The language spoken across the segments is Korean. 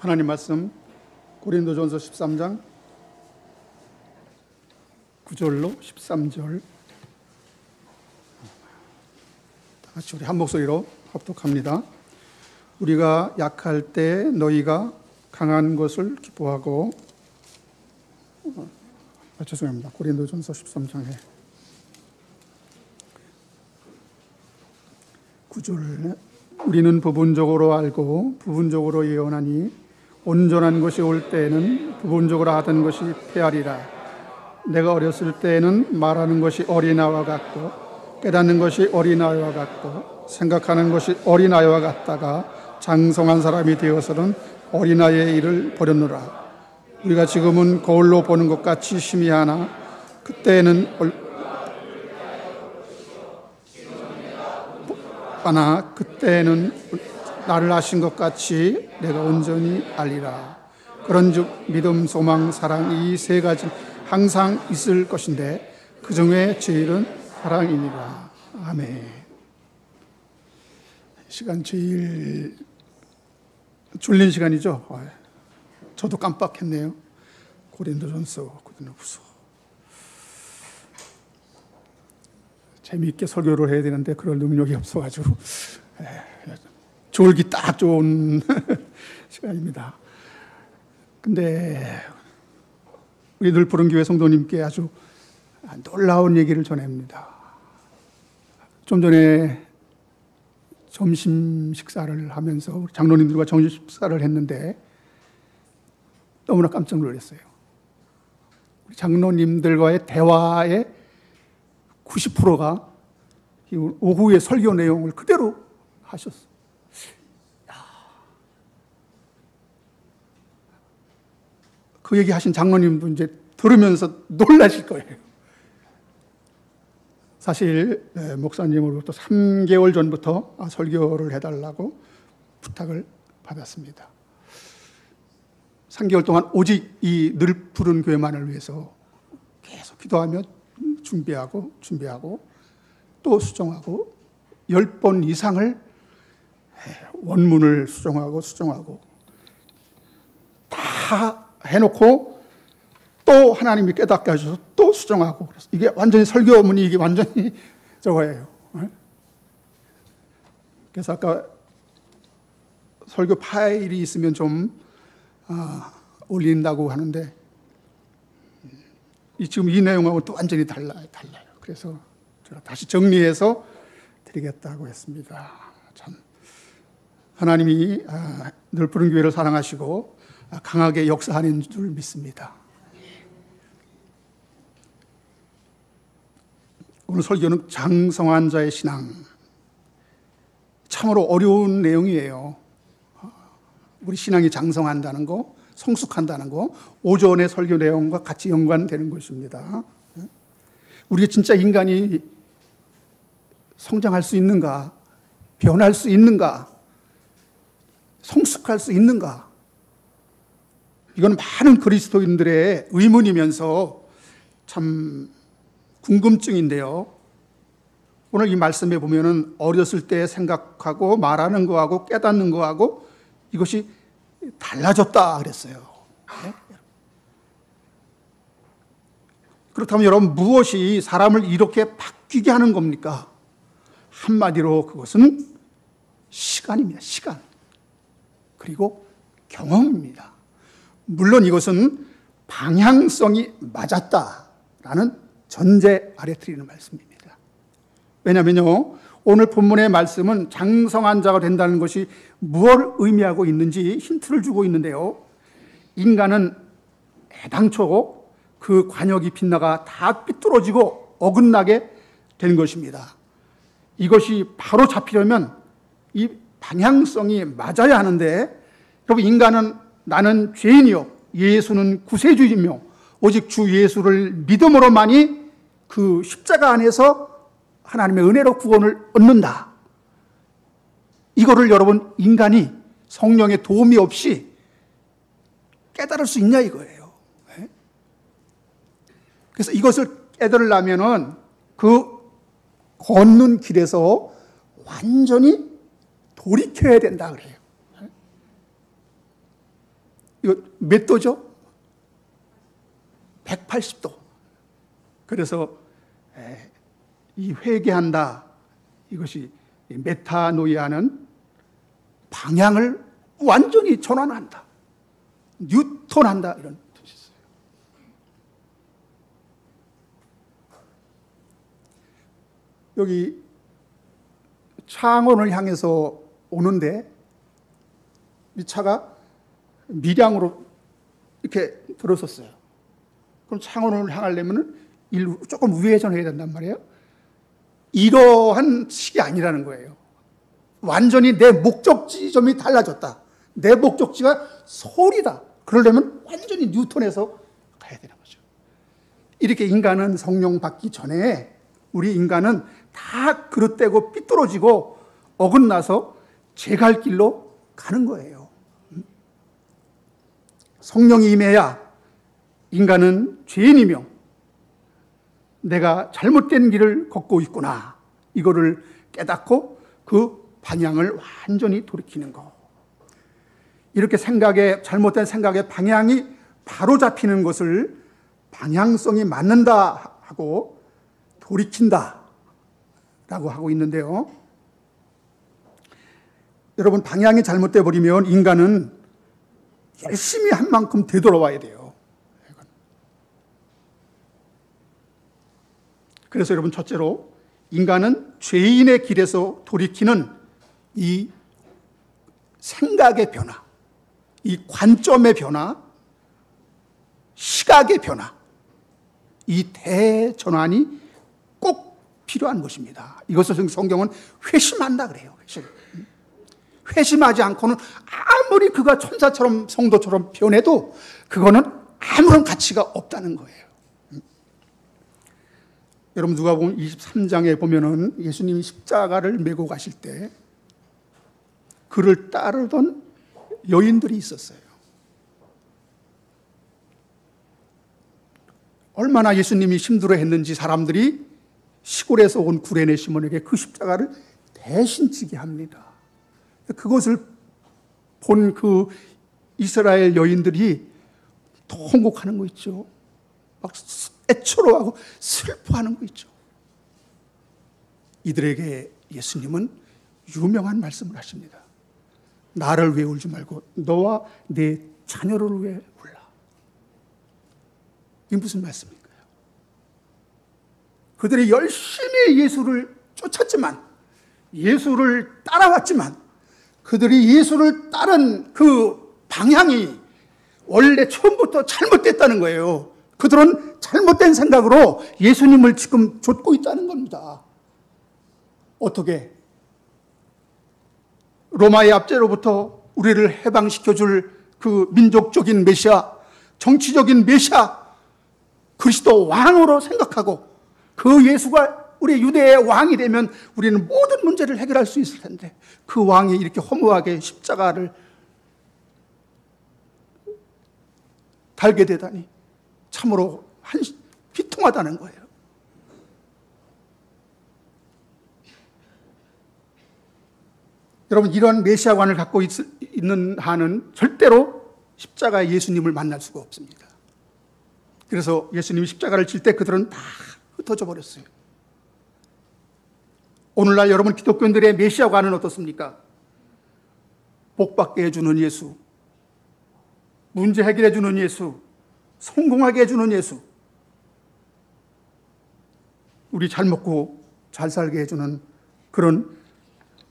하나님 말씀 고린도전서 13장 9절로 13절 다 같이 우리 한 목소리로 합독합니다. 우리가 약할 때 너희가 강한 것을 기뻐하고 죄송합니다. 고린도전서 13장에 9절 우리는 부분적으로 알고 부분적으로 예언하니 온전한 것이 올 때에는 부분적으로 하던 것이 패하리라. 내가 어렸을 때에는 말하는 것이 어린아이와 같고 깨닫는 것이 어린아이와 같고 생각하는 것이 어린아이와 같다가 장성한 사람이 되어서는 어린아이의 일을 버렸노라. 우리가 지금은 거울로 보는 것 같이 희미하나 그때는 나를 아신 것 같이 내가 온전히 알리라. 그런즉 믿음, 소망, 사랑 이 세 가지 항상 있을 것인데 그 중에 제일은 사랑이니라. 아멘. 시간 제일 졸린 시간이죠. 저도 깜빡했네요. 고린도전서, 고린도후서. 재미있게 설교를 해야 되는데 그럴 능력이 없어가지고 졸기 딱 좋은 시간입니다. 근데 우리 늘푸른 교회 성도님께 아주 놀라운 얘기를 전합니다. 좀 전에 점심 식사를 하면서 우리 장로님들과 점심 식사를 했는데 너무나 깜짝 놀랐어요. 우리 장로님들과의 대화의 90%가 오후의 설교 내용을 그대로 하셨어요. 그 얘기 하신 장로님도 이제 들으면서 놀라실 거예요. 사실 목사님으로부터 3개월 전부터 설교를 해달라고 부탁을 받았습니다. 3개월 동안 오직 이 늘푸른 교회만을 위해서 계속 기도하며 준비하고 또 수정하고 10번 이상을 원문을 수정하고 다 해놓고 또 하나님이 깨닫게 하셔서 또 수정하고 그래서 이게 완전히 설교문이 이게 완전히 저거예요. 그래서 아까 설교 파일이 있으면 좀 올린다고 하는데 지금 이 내용하고 또 완전히 달라요. 그래서 제가 다시 정리해서 드리겠다고 했습니다. 참 하나님이 늘푸른 교회를 사랑하시고 강하게 역사하는 줄 믿습니다. 오늘 설교는 장성한 자의 신앙. 참으로 어려운 내용이에요. 우리 신앙이 장성한다는 거, 성숙한다는 거, 오전의 설교 내용과 같이 연관되는 것입니다. 우리가 진짜 인간이 성장할 수 있는가, 변할 수 있는가, 성숙할 수 있는가? 이건 많은 그리스도인들의 의문이면서 참 궁금증인데요. 오늘 이 말씀에 보면은 어렸을 때 생각하고 말하는 거하고 깨닫는 거하고 이것이 달라졌다 그랬어요. 네? 그렇다면 여러분 무엇이 사람을 이렇게 바뀌게 하는 겁니까? 한마디로 그것은 시간입니다. 시간. 그리고 경험입니다. 물론 이것은 방향성이 맞았다라는 전제 아래 드리는 말씀입니다. 왜냐하면요, 오늘 본문의 말씀은 장성한 자가 된다는 것이 무엇을 의미하고 있는지 힌트를 주고 있는데요. 인간은 애당초 그 관역이 빗나가 다 삐뚤어지고 어긋나게 된 것입니다. 이것이 바로 잡히려면 이 방향성이 맞아야 하는데, 여러분 인간은 나는 죄인이요 예수는 구세주이며 오직 주 예수를 믿음으로만이 그 십자가 안에서 하나님의 은혜로 구원을 얻는다. 이거를 여러분 인간이 성령의 도움이 없이 깨달을 수 있냐 이거예요. 그래서 이것을 깨달으려면은 그 걷는 길에서 완전히 돌이켜야 된다 그래요. 이거 몇 도죠? 180도. 그래서 이 회개한다, 이것이 메타노이아는 방향을 완전히 전환한다, 뉴턴한다, 이런 뜻이 있어요. 여기 창원을 향해서 오는데 이 차가 밀양으로 이렇게 들어섰어요. 그럼 창원을 향하려면 조금 우회전해야 된단 말이에요. 이러한 식이 아니라는 거예요. 완전히 내 목적 지점이 달라졌다. 내 목적지가 서울이다. 그러려면 완전히 뉴턴해서 가야 되는 거죠. 이렇게 인간은 성령 받기 전에 우리 인간은 다 그릇되고 삐뚤어지고 어긋나서 제 갈 길로 가는 거예요. 성령이 임해야 인간은 죄인이며 내가 잘못된 길을 걷고 있구나, 이거를 깨닫고 그 방향을 완전히 돌이키는 거. 이렇게 잘못된 생각의 방향이 바로 잡히는 것을 방향성이 맞는다 하고 돌이킨다 라고 하고 있는데요. 여러분, 방향이 잘못되어 버리면 인간은 열심히 한 만큼 되돌아와야 돼요. 그래서 여러분, 첫째로 인간은 죄인의 길에서 돌이키는 이 생각의 변화, 이 관점의 변화, 시각의 변화, 이 대전환이 꼭 필요한 것입니다. 이것을 성경은 회심한다 그래요. 회심하지 않고는 아무리 그가 천사처럼 성도처럼 변해도 그거는 아무런 가치가 없다는 거예요. 여러분, 누가복음 23장에 보면은 예수님이 십자가를 메고 가실 때 그를 따르던 여인들이 있었어요. 얼마나 예수님이 힘들어했는지 사람들이 시골에서 온 구레네 시몬에게 그 십자가를 대신 지게 합니다. 그것을 본 그 이스라엘 여인들이 통곡하는 거 있죠. 막 애처로워하고 슬퍼하는 거 있죠. 이들에게 예수님은 유명한 말씀을 하십니다. 나를 위해 울지 말고 너와 내 자녀를 위해 울라. 이게 무슨 말씀일까요? 그들이 열심히 예수를 쫓았지만, 예수를 따라왔지만, 그들이 예수를 따른 그 방향이 원래 처음부터 잘못됐다는 거예요. 그들은 잘못된 생각으로 예수님을 지금 좇고 있다는 겁니다. 어떻게? 로마의 압제로부터 우리를 해방시켜줄 그 민족적인 메시아, 정치적인 메시아, 그리스도 왕으로 생각하고 그 예수가 우리 유대의 왕이 되면 우리는 모든 문제를 해결할 수 있을 텐데, 그 왕이 이렇게 허무하게 십자가를 달게 되다니 참으로 비통하다는 거예요. 여러분, 이런 메시아관을 갖고 있는 한은 절대로 십자가의 예수님을 만날 수가 없습니다. 그래서 예수님이 십자가를 질 때 그들은 다 흩어져 버렸어요. 오늘날 여러분 기독교인들의 메시아관은 어떻습니까? 복받게 해주는 예수, 문제 해결해 주는 예수, 성공하게 해주는 예수, 우리 잘 먹고 잘 살게 해주는 그런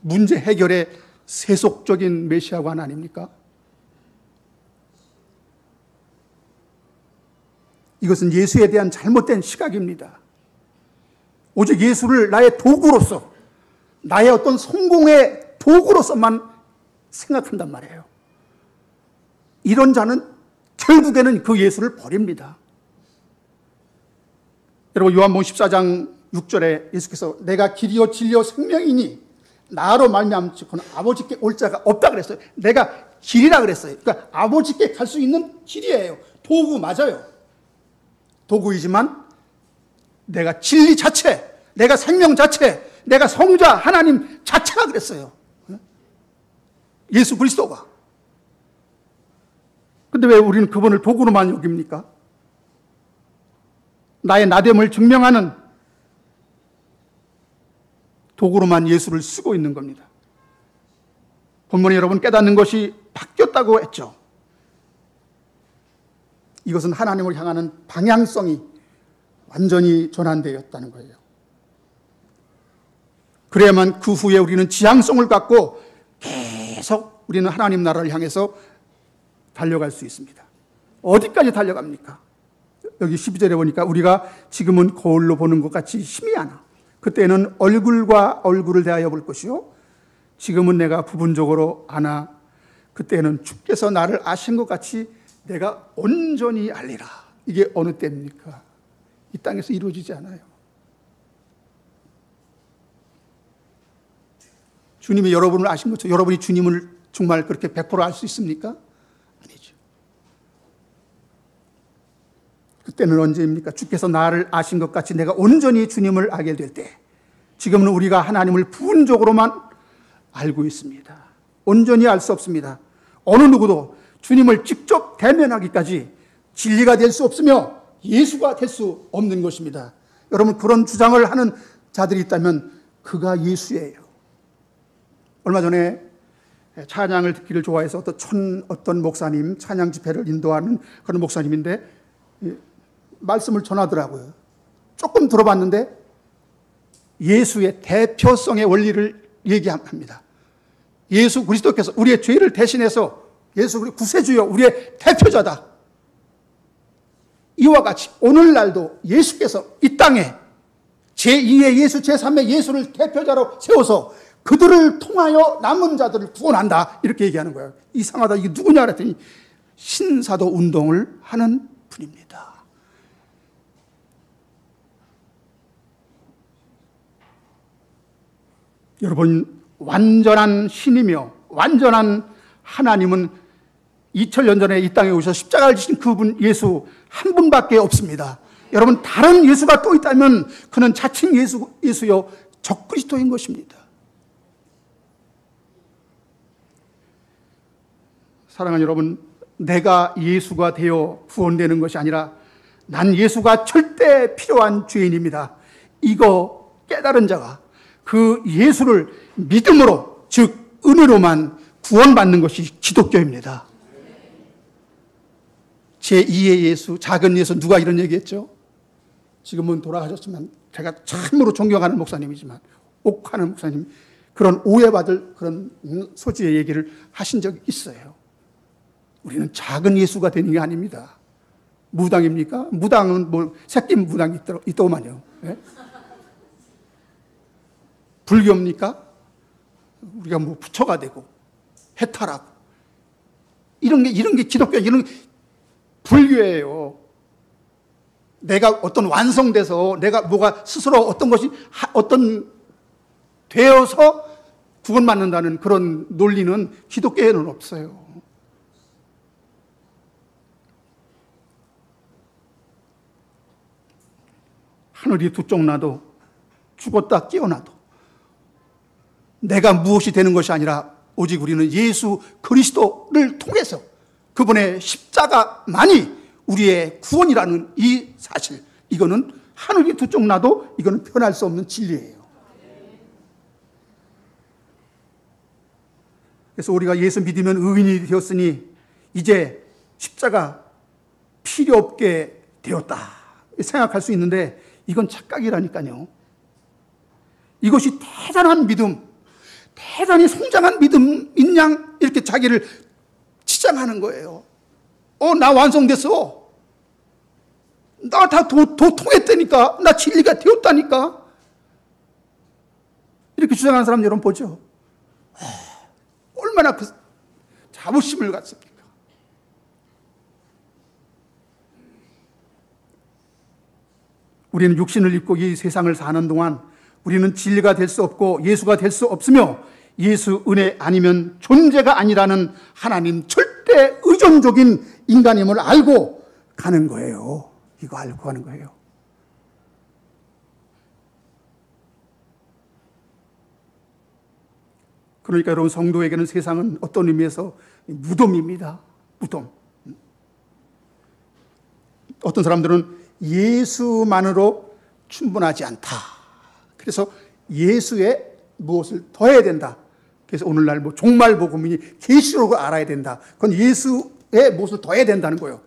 문제 해결의 세속적인 메시아관 아닙니까? 이것은 예수에 대한 잘못된 시각입니다. 오직 예수를 나의 도구로서, 나의 어떤 성공의 도구로서만 생각한단 말이에요. 이런 자는 결국에는 그 예수를 버립니다. 여러분, 요한복음 14장 6절에 예수께서 내가 길이요 진리요 생명이니 나로 말미암고는 아버지께 올 자가 없다 그랬어요. 내가 길이라 그랬어요. 그러니까 아버지께 갈 수 있는 길이에요. 도구 맞아요. 도구이지만 내가 진리 자체, 내가 생명 자체, 내가 성자 하나님 자체가 그랬어요. 예수 그리스도가. 근데 왜 우리는 그분을 도구로만 여깁니까? 나의 나됨을 증명하는 도구로만 예수를 쓰고 있는 겁니다. 본문에 여러분 깨닫는 것이 바뀌었다고 했죠. 이것은 하나님을 향하는 방향성이 완전히 전환되었다는 거예요. 그래야만 그 후에 우리는 지향성을 갖고 계속 우리는 하나님 나라를 향해서 달려갈 수 있습니다. 어디까지 달려갑니까? 여기 12절에 보니까 우리가 지금은 거울로 보는 것 같이 희미하나 그때는 얼굴과 얼굴을 대하여 볼 것이요 지금은 내가 부분적으로 아나 그때는 주께서 나를 아신 것 같이 내가 온전히 알리라. 이게 어느 때입니까? 이 땅에서 이루어지지 않아요. 주님이 여러분을 아신 것처럼 여러분이 주님을 정말 그렇게 100% 알 수 있습니까? 아니죠. 그때는 언제입니까? 주께서 나를 아신 것 같이 내가 온전히 주님을 알게 될 때, 지금은 우리가 하나님을 부분적으로만 알고 있습니다. 온전히 알 수 없습니다. 어느 누구도 주님을 직접 대면하기까지 진리가 될 수 없으며 예수가 될 수 없는 것입니다. 여러분, 그런 주장을 하는 자들이 있다면 그가 예수예요. 얼마 전에 찬양을 듣기를 좋아해서 어떤 목사님, 찬양 집회를 인도하는 그런 목사님인데 말씀을 전하더라고요. 조금 들어봤는데 예수의 대표성의 원리를 얘기합니다. 예수 그리스도께서 우리의 죄를 대신해서 예수 우리 구세주여 우리의 대표자다. 이와 같이 오늘날도 예수께서 이 땅에 제2의 예수, 제3의 예수를 대표자로 세워서 그들을 통하여 남은 자들을 구원한다. 이렇게 얘기하는 거예요. 이상하다. 이게 누구냐 그랬더니 신사도 운동을 하는 분입니다. 여러분, 완전한 신이며 완전한 하나님은 2000년 전에 이 땅에 오셔서 십자가를 지신 그분 예수 한 분밖에 없습니다. 여러분, 다른 예수가 또 있다면 그는 자칭 예수요 적그리스도인 것입니다. 사랑하는 여러분, 내가 예수가 되어 구원되는 것이 아니라 난 예수가 절대 필요한 죄인입니다. 이거 깨달은 자가 그 예수를 믿음으로, 즉 은혜로만 구원받는 것이 기독교입니다. 제2의 예수, 작은 예수, 누가 이런 얘기했죠? 지금은 돌아가셨지만 제가 참으로 존경하는 목사님이지만 옥하는 목사님, 그런 오해받을 그런 소지의 얘기를 하신 적이 있어요. 우리는 작은 예수가 되는 게 아닙니다. 무당입니까? 무당은 뭐 새끼 무당이 있더만요. 네? 불교입니까? 우리가 뭐 부처가 되고 해탈하고 이런 게 기독교, 이런 게 불교예요. 내가 어떤 완성돼서 내가 뭐가 스스로 어떤 것이 어떤 되어서 구원받는다는 그런 논리는 기독교에는 없어요. 하늘이 두 쪽 나도 죽었다 깨어나도 내가 무엇이 되는 것이 아니라 오직 우리는 예수 그리스도를 통해서 그분의 십자가만이 우리의 구원이라는 이 사실, 이거는 하늘이 두 쪽 나도 이거는 변할 수 없는 진리예요. 그래서 우리가 예수 믿으면 의인이 되었으니 이제 십자가 필요 없게 되었다 생각할 수 있는데 이건 착각이라니까요. 이것이 대단한 믿음, 대단히 성장한 믿음인 양 이렇게 자기를 치장하는 거예요. 나 완성됐어. 나 다 통했다니까. 나 진리가 되었다니까. 이렇게 주장하는 사람 여러분 보죠. 얼마나 그 자부심을 갖습니까? 우리는 육신을 입고 이 세상을 사는 동안 우리는 진리가 될 수 없고 예수가 될 수 없으며 예수 은혜 아니면 존재가 아니라는 하나님 절대 의존적인 인간임을 알고 가는 거예요. 이거 알고 가는 거예요. 그러니까 여러분, 성도에게는 세상은 어떤 의미에서 무덤입니다. 무덤. 어떤 사람들은 예수만으로 충분하지 않다. 그래서 예수에 무엇을 더해야 된다. 그래서 오늘날 뭐 종말 복음이니 계시록을 알아야 된다. 그건 예수에 무엇을 더해야 된다는 거예요.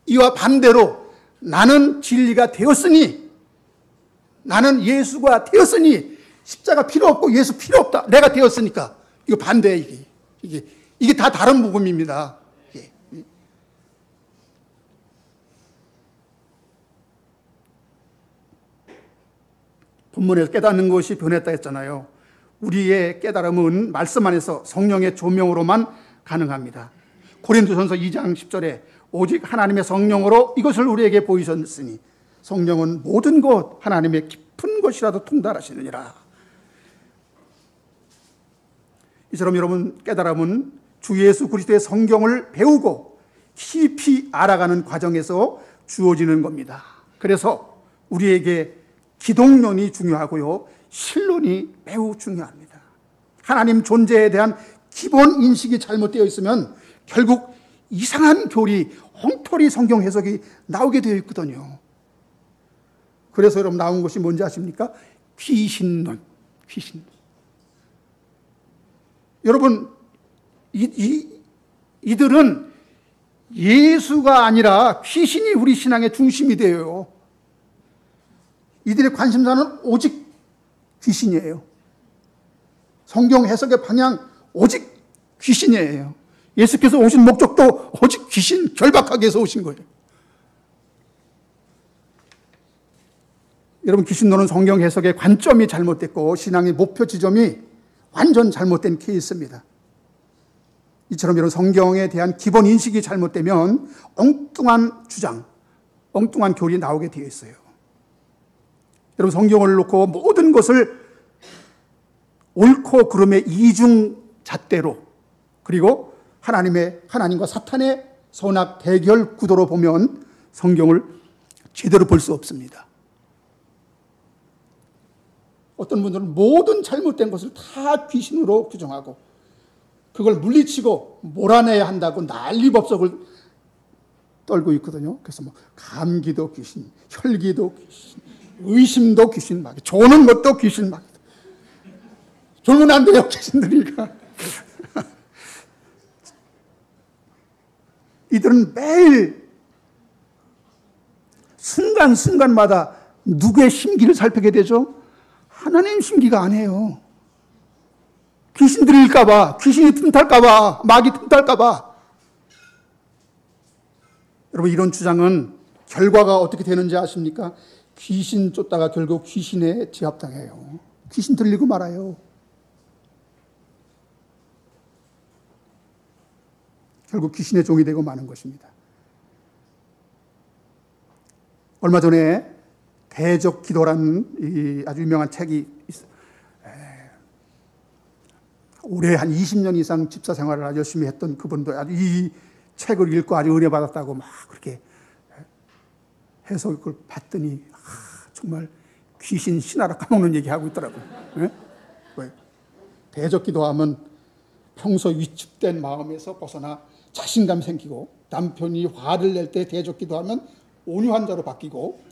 이와 반대로 나는 진리가 되었으니, 나는 예수가 되었으니 십자가 필요 없고 예수 필요 없다. 내가 되었으니까. 이거 반대예요. 이게 다 다른 복음입니다. 본문에서 깨닫는 것이 변했다 했잖아요. 우리의 깨달음은 말씀 안에서 성령의 조명으로만 가능합니다. 고린도전서 2장 10절에 오직 하나님의 성령으로 이것을 우리에게 보이셨으니 성령은 모든 것 하나님의 깊은 것이라도 통달하시느니라. 이처럼 여러분 깨달음은 주 예수 그리스도의 성경을 배우고 깊이 알아가는 과정에서 주어지는 겁니다. 그래서 우리에게 기독론이 중요하고요, 신론이 매우 중요합니다. 하나님 존재에 대한 기본 인식이 잘못되어 있으면 결국 이상한 교리, 엉터리 성경 해석이 나오게 되어 있거든요. 그래서 여러분 나온 것이 뭔지 아십니까? 귀신론. 여러분 이들은 예수가 아니라 귀신이 우리 신앙의 중심이 되어요. 이들의 관심사는 오직 귀신이에요. 성경 해석의 방향 오직 귀신이에요. 예수께서 오신 목적도 오직 귀신 결박하기 위해서 오신 거예요. 여러분 귀신론은 성경 해석의 관점이 잘못됐고 신앙의 목표 지점이 완전 잘못된 케이스입니다. 이처럼 여러분 성경에 대한 기본 인식이 잘못되면 엉뚱한 주장, 엉뚱한 교리 나오게 되어 있어요. 여러분 성경을 놓고 모든 것을 옳고 그름의 이중잣대로, 그리고 하나님과 사탄의 선악 대결 구도로 보면 성경을 제대로 볼 수 없습니다. 어떤 분들은 모든 잘못된 것을 다 귀신으로 규정하고 그걸 물리치고 몰아내야 한다고 난리법석을 떨고 있거든요. 그래서 뭐 감기도 귀신, 혈기도 귀신, 의심도 귀신 막, 조는 것도 귀신 막. 졸면 안 돼요, 귀신들이니까. 이들은 매일 순간순간마다 누구의 심기를 살피게 되죠? 하나님 심기가 아니에요. 귀신들일까봐, 귀신이 틈탈까봐, 마귀 틈탈까봐. 여러분 이런 주장은 결과가 어떻게 되는지 아십니까? 귀신 쫓다가 결국 귀신에 제압당해요. 귀신 들리고 말아요. 결국 귀신의 종이 되고 마는 것입니다. 얼마 전에 대적 기도라는 아주 유명한 책이 있어요. 올해 한 20년 이상 집사 생활을 아주 열심히 했던 그분도 아주 이 책을 읽고 아주 은혜 받았다고 막 그렇게 해석을 봤더니 정말 귀신 신하라 까먹는 얘기하고 있더라고요. 네? 왜? 대적 기도하면 평소 위축된 마음에서 벗어나 자신감 생기고, 남편이 화를 낼 때 대적 기도하면 온유한 자로 바뀌고,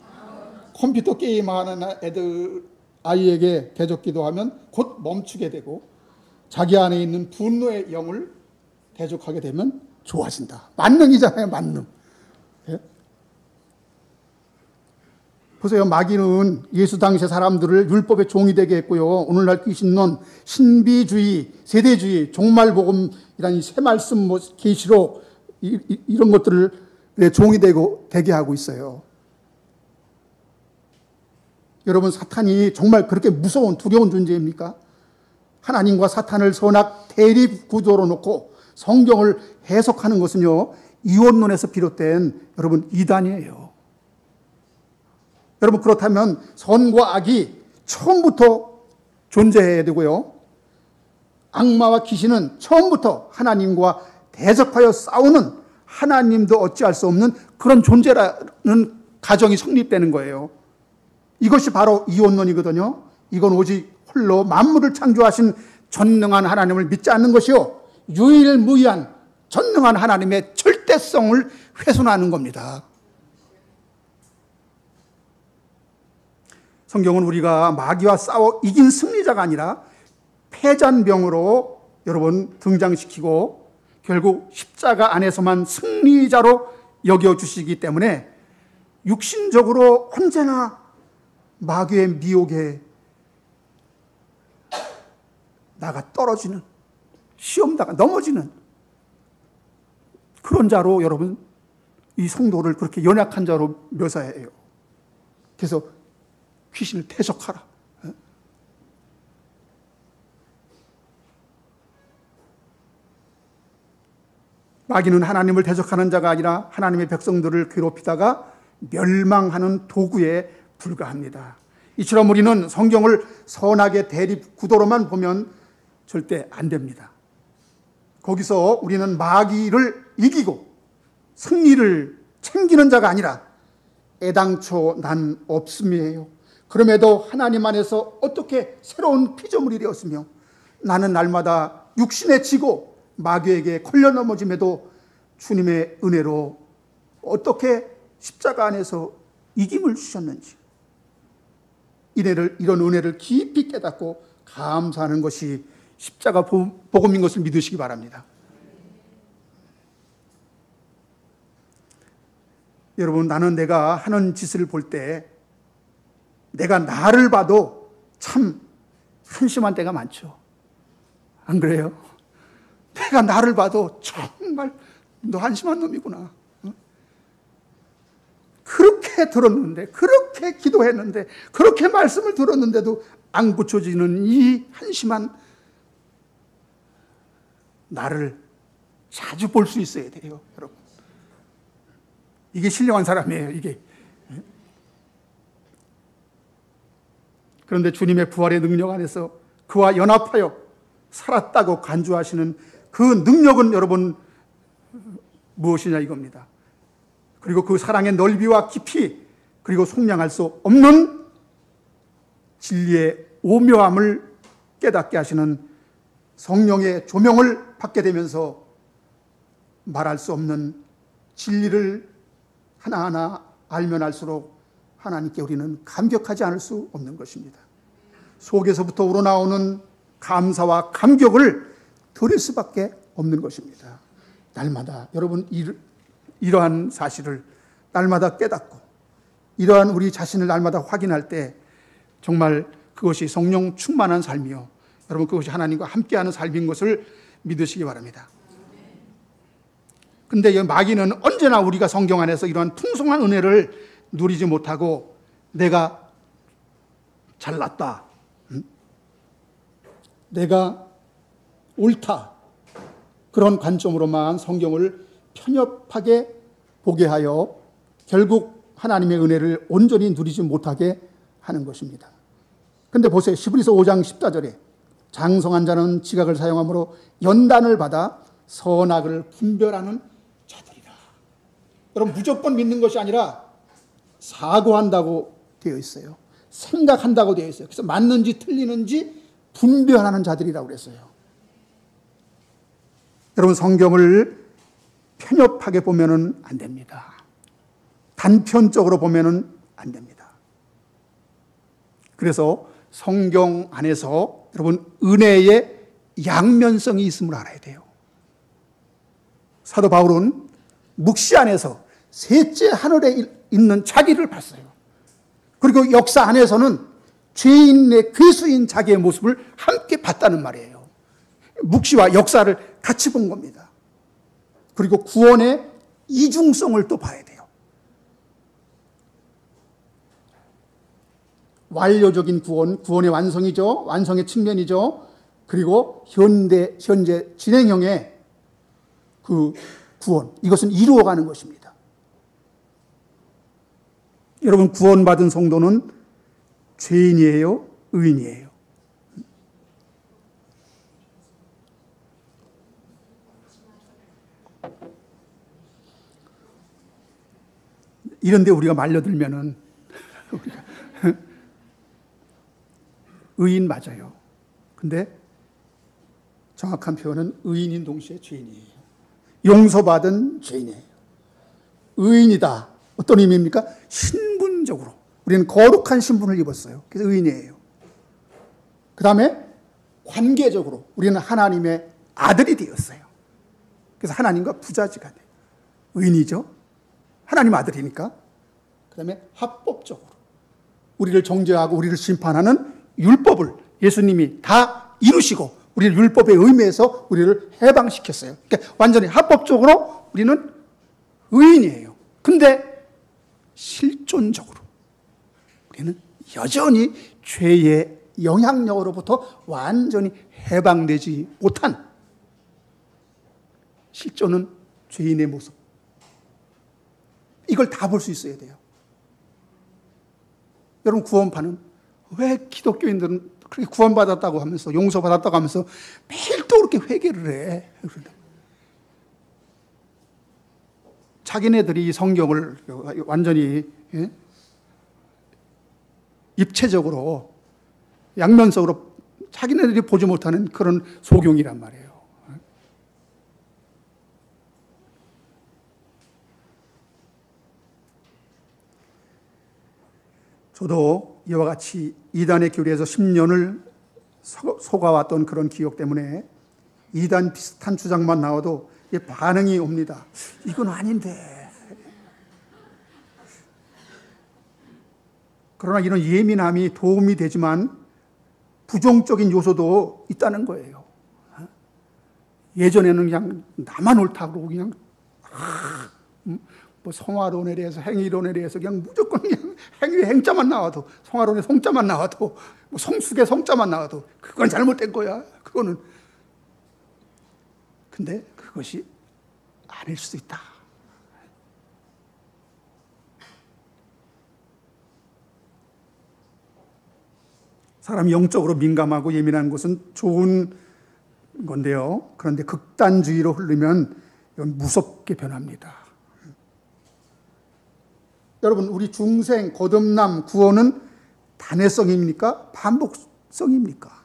컴퓨터 게임하는 아이에게 대적 기도하면 곧 멈추게 되고, 자기 안에 있는 분노의 영을 대적하게 되면 좋아진다. 만능이잖아요, 만능. 네? 보세요. 마귀는 예수 당시의 사람들을 율법의 종이 되게 했고요. 오늘날 귀신론, 신비주의, 세대주의, 종말복음이라는 이 새 말씀, 계시록 이런 것들을 종이 되게 하고 있어요. 여러분 사탄이 정말 그렇게 무서운 두려운 존재입니까? 하나님과 사탄을 선악 대립 구조로 놓고 성경을 해석하는 것은요, 이원론에서 비롯된 여러분 이단이에요. 여러분 그렇다면 선과 악이 처음부터 존재해야 되고요, 악마와 귀신은 처음부터 하나님과 대적하여 싸우는, 하나님도 어찌할 수 없는 그런 존재라는 가정이 성립되는 거예요. 이것이 바로 이원론이거든요. 이건 오직 홀로 만물을 창조하신 전능한 하나님을 믿지 않는 것이요, 유일무이한 전능한 하나님의 절대성을 훼손하는 겁니다. 성경은 우리가 마귀와 싸워 이긴 승리자가 아니라 패잔병으로 여러분 등장시키고 결국 십자가 안에서만 승리자로 여겨주시기 때문에 육신적으로 언제나 마귀의 미혹에 나가 떨어지는, 시험다가 넘어지는 그런 자로 여러분 이 성도를 그렇게 연약한 자로 묘사해요. 그래서 귀신을 퇴적하라. 마귀는 하나님을 대적하는 자가 아니라 하나님의 백성들을 괴롭히다가 멸망하는 도구에 불과합니다. 이처럼 우리는 성경을 선악의 대립 구도로만 보면 절대 안 됩니다. 거기서 우리는 마귀를 이기고 승리를 챙기는 자가 아니라 애당초 난 없음이에요. 그럼에도 하나님 안에서 어떻게 새로운 피조물이 되었으며 나는 날마다 육신에 지고 마귀에게 걸려 넘어짐에도 주님의 은혜로 어떻게 십자가 안에서 이김을 주셨는지 이런 은혜를 깊이 깨닫고 감사하는 것이 십자가 복음인 것을 믿으시기 바랍니다. 여러분, 나는 내가 하는 짓을 볼 때 내가 나를 봐도 참 한심한 때가 많죠. 안 그래요? 내가 나를 봐도 정말 너 한심한 놈이구나. 그렇게 들었는데, 그렇게 기도했는데, 그렇게 말씀을 들었는데도 안 고쳐지는 이 한심한 나를 자주 볼 수 있어야 돼요, 여러분. 이게 신령한 사람이에요, 이게. 그런데 주님의 부활의 능력 안에서 그와 연합하여 살았다고 간주하시는 그 능력은 여러분 무엇이냐 이겁니다. 그리고 그 사랑의 넓이와 깊이, 그리고 속량할 수 없는 진리의 오묘함을 깨닫게 하시는 성령의 조명을 받게 되면서 말할 수 없는 진리를 하나하나 알면 알수록 하나님께 우리는 감격하지 않을 수 없는 것입니다. 속에서부터 우러나오는 감사와 감격을 드릴 수밖에 없는 것입니다. 날마다 여러분 이러한 사실을 날마다 깨닫고 이러한 우리 자신을 날마다 확인할 때 정말 그것이 성령 충만한 삶이요, 여러분 그것이 하나님과 함께하는 삶인 것을 믿으시기 바랍니다. 근데 마귀는 언제나 우리가 성경 안에서 이러한 풍성한 은혜를 누리지 못하고 내가 잘났다, 내가 옳다, 그런 관점으로만 성경을 편협하게 보게 하여 결국 하나님의 은혜를 온전히 누리지 못하게 하는 것입니다. 근데 보세요. 히브리서 5장 14절에 장성한 자는 지각을 사용함으로 연단을 받아 선악을 분별하는 자들이라. 여러분, 무조건 믿는 것이 아니라 사고한다고 되어 있어요. 생각한다고 되어 있어요. 그래서 맞는지 틀리는지 분별하는 자들이라고 그랬어요. 여러분, 성경을 편협하게 보면은 안 됩니다. 단편적으로 보면은 안 됩니다. 그래서 성경 안에서 여러분 은혜의 양면성이 있음을 알아야 돼요. 사도 바울은 묵시 안에서 셋째 하늘에 있는 자기를 봤어요. 그리고 역사 안에서는 죄인의 괴수인 자기의 모습을 함께 봤다는 말이에요. 묵시와 역사를 같이 본 겁니다. 그리고 구원의 이중성을 또 봐야 돼요. 완료적인 구원, 구원의 완성이죠. 완성의 측면이죠. 그리고 현재 진행형의 그 구원, 이것은 이루어가는 것입니다. 여러분, 구원받은 성도는 죄인이에요, 의인이에요? 이런데 우리가 말려들면은 의인 맞아요. 근데 정확한 표현은 의인인 동시에 죄인이에요. 용서받은 죄인이에요. 의인이다. 어떤 의미입니까? 신분적으로 우리는 거룩한 신분을 입었어요. 그래서 의인이에요. 그 다음에 관계적으로 우리는 하나님의 아들이 되었어요. 그래서 하나님과 부자지간에 의인이죠. 하나님 아들이니까. 그 다음에 합법적으로 우리를 정죄하고 우리를 심판하는 율법을 예수님이 다 이루시고 우리를 율법의 의미에서 우리를 해방시켰어요. 그러니까 완전히 합법적으로 우리는 의인이에요. 근데 실존적으로 우리는 여전히 죄의 영향력으로부터 완전히 해방되지 못한 실존은 죄인의 모습. 이걸 다 볼 수 있어야 돼요. 여러분, 구원파는 왜 기독교인들은 그렇게 구원받았다고 하면서 용서받았다고 하면서 매일 또 그렇게 회개를 해? 자기네들이 성경을 완전히 입체적으로 양면적으로 자기네들이 보지 못하는 그런 소경이란 말이에요. 저도 이와 같이 이단의 교리에서 10년을 속아왔던 그런 기억 때문에 이단 비슷한 주장만 나와도 반응이 옵니다. 이건 아닌데. 그러나 이런 예민함이 도움이 되지만 부정적인 요소도 있다는 거예요. 예전에는 그냥 나만 옳다고 그냥 뭐 성화론에 대해서 행위론에 대해서 그냥 무조건 그냥 행위의 행자만 나와도 성화론의 성자만 나와도 뭐 성숙의 성자만 나와도 그건 잘못된 거야. 그거는. 근데 그것이 아닐 수도 있다. 사람이 영적으로 민감하고 예민한 것은 좋은 건데요. 그런데 극단주의로 흐르면 이건 무섭게 변합니다. 여러분, 우리 중생, 거듭남, 구원은 단회성입니까? 반복성입니까?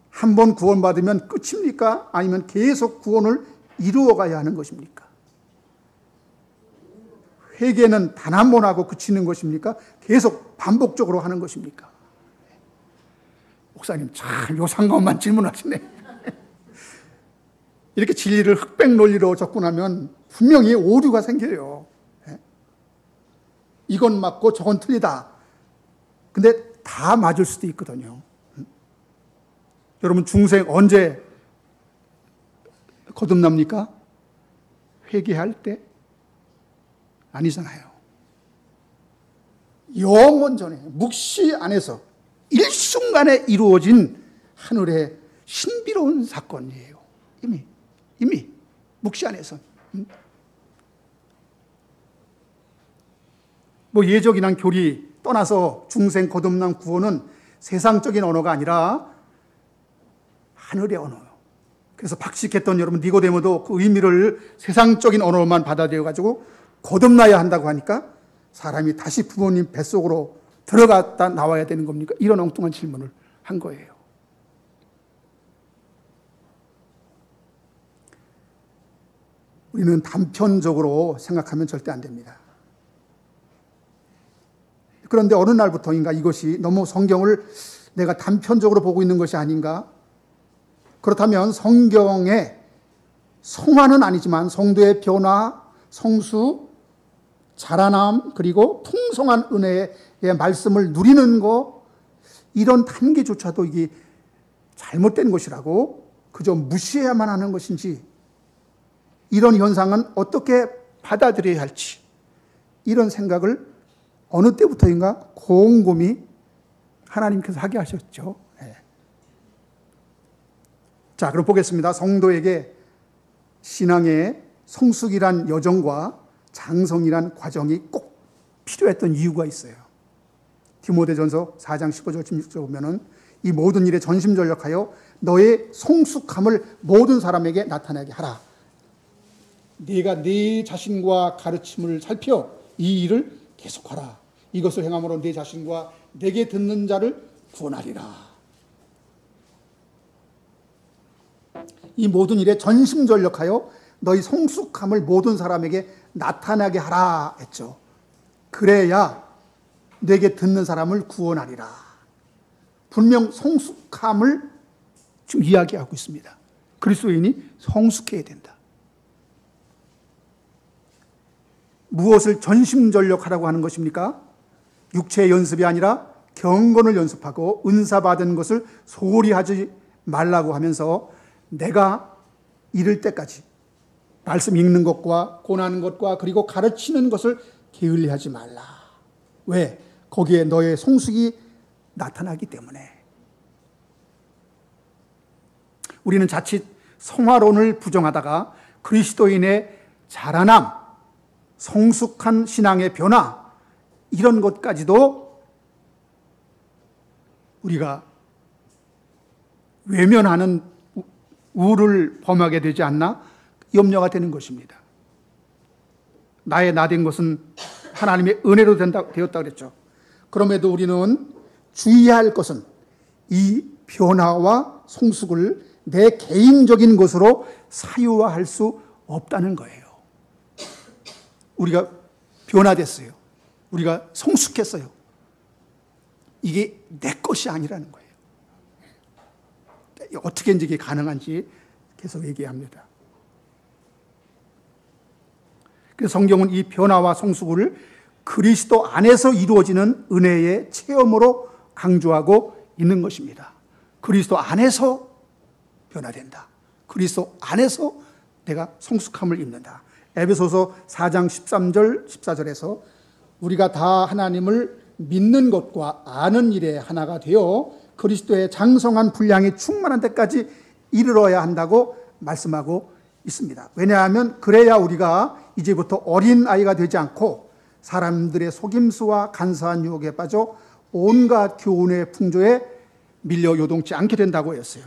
한 번 구원받으면 끝입니까? 아니면 계속 구원을 이루어가야 하는 것입니까? 회개는 단 한 번 하고 그치는 것입니까? 계속 반복적으로 하는 것입니까? 목사님, 참 요상관만 질문하시네. 이렇게 진리를 흑백 논리로 접근하면 분명히 오류가 생겨요. 이건 맞고 저건 틀리다. 근데 다 맞을 수도 있거든요. 여러분, 중생 언제 거듭납니까? 회개할 때? 아니잖아요. 영원 전에 묵시 안에서 일순간에 이루어진 하늘의 신비로운 사건이에요. 이미 묵시 안에서. 뭐 예적이나 교리 떠나서 중생 거듭남 구원은 세상적인 언어가 아니라 하늘의 언어예요. 그래서 박식했던 여러분 니고데모도 그 의미를 세상적인 언어로만 받아들여 가지고 거듭나야 한다고 하니까 사람이 다시 부모님 뱃속으로 들어갔다 나와야 되는 겁니까? 이런 엉뚱한 질문을 한 거예요. 우리는 단편적으로 생각하면 절대 안 됩니다. 그런데 어느 날부터인가 이것이 너무 성경을 내가 단편적으로 보고 있는 것이 아닌가? 그렇다면 성경의 성화는 아니지만 성도의 변화, 성수, 자라남, 그리고 풍성한 은혜의 말씀을 누리는 것, 이런 단계조차도 이게 잘못된 것이라고 그저 무시해야만 하는 것인지, 이런 현상은 어떻게 받아들여야 할지, 이런 생각을 어느 때부터인가 곰곰이 하나님께서 하게 하셨죠. 네. 자, 그럼 보겠습니다. 성도에게 신앙의 성숙이란 여정과 장성이란 과정이 꼭 필요했던 이유가 있어요. 디모데전서 4장 15절 16절 보면은 이 모든 일에 전심전력하여 너의 성숙함을 모든 사람에게 나타나게 하라. 네가 네 자신과 가르침을 살펴 이 일을 계속하라. 이것을 행함으로 네 자신과 내게 듣는 자를 구원하리라. 이 모든 일에 전심전력하여 너희 성숙함을 모든 사람에게 나타나게 하라 했죠. 그래야 내게 듣는 사람을 구원하리라. 분명 성숙함을 지금 이야기하고 있습니다. 그리스도인이 성숙해야 된다. 무엇을 전심전력하라고 하는 것입니까? 육체의 연습이 아니라 경건을 연습하고 은사 받은 것을 소홀히 하지 말라고 하면서 내가 이를 때까지 말씀 읽는 것과 권하는 것과 그리고 가르치는 것을 게을리하지 말라. 왜? 거기에 너의 성숙이 나타나기 때문에. 우리는 자칫 성화론을 부정하다가 그리스도인의 자라남, 성숙한 신앙의 변화, 이런 것까지도 우리가 외면하는 우를 범하게 되지 않나 염려가 되는 것입니다. 나의 나된 것은 하나님의 은혜로 되었다 그랬죠. 그럼에도 우리는 주의해야 할 것은 이 변화와 성숙을 내 개인적인 것으로 사유화할 수 없다는 거예요. 우리가 변화됐어요. 우리가 성숙했어요. 이게 내 것이 아니라는 거예요. 어떻게 이제 이게 가능한지 계속 얘기합니다. 그래서 성경은 이 변화와 성숙을 그리스도 안에서 이루어지는 은혜의 체험으로 강조하고 있는 것입니다. 그리스도 안에서 변화된다. 그리스도 안에서 내가 성숙함을 입는다. 에베소서 4장 13절 14절에서 우리가 다 하나님을 믿는 것과 아는 일에 하나가 되어 그리스도의 장성한 분량이 충만한 데까지 이르러야 한다고 말씀하고 있습니다. 왜냐하면 그래야 우리가 이제부터 어린아이가 되지 않고 사람들의 속임수와 간사한 유혹에 빠져 온갖 교훈의 풍조에 밀려 요동치 않게 된다고 했어요.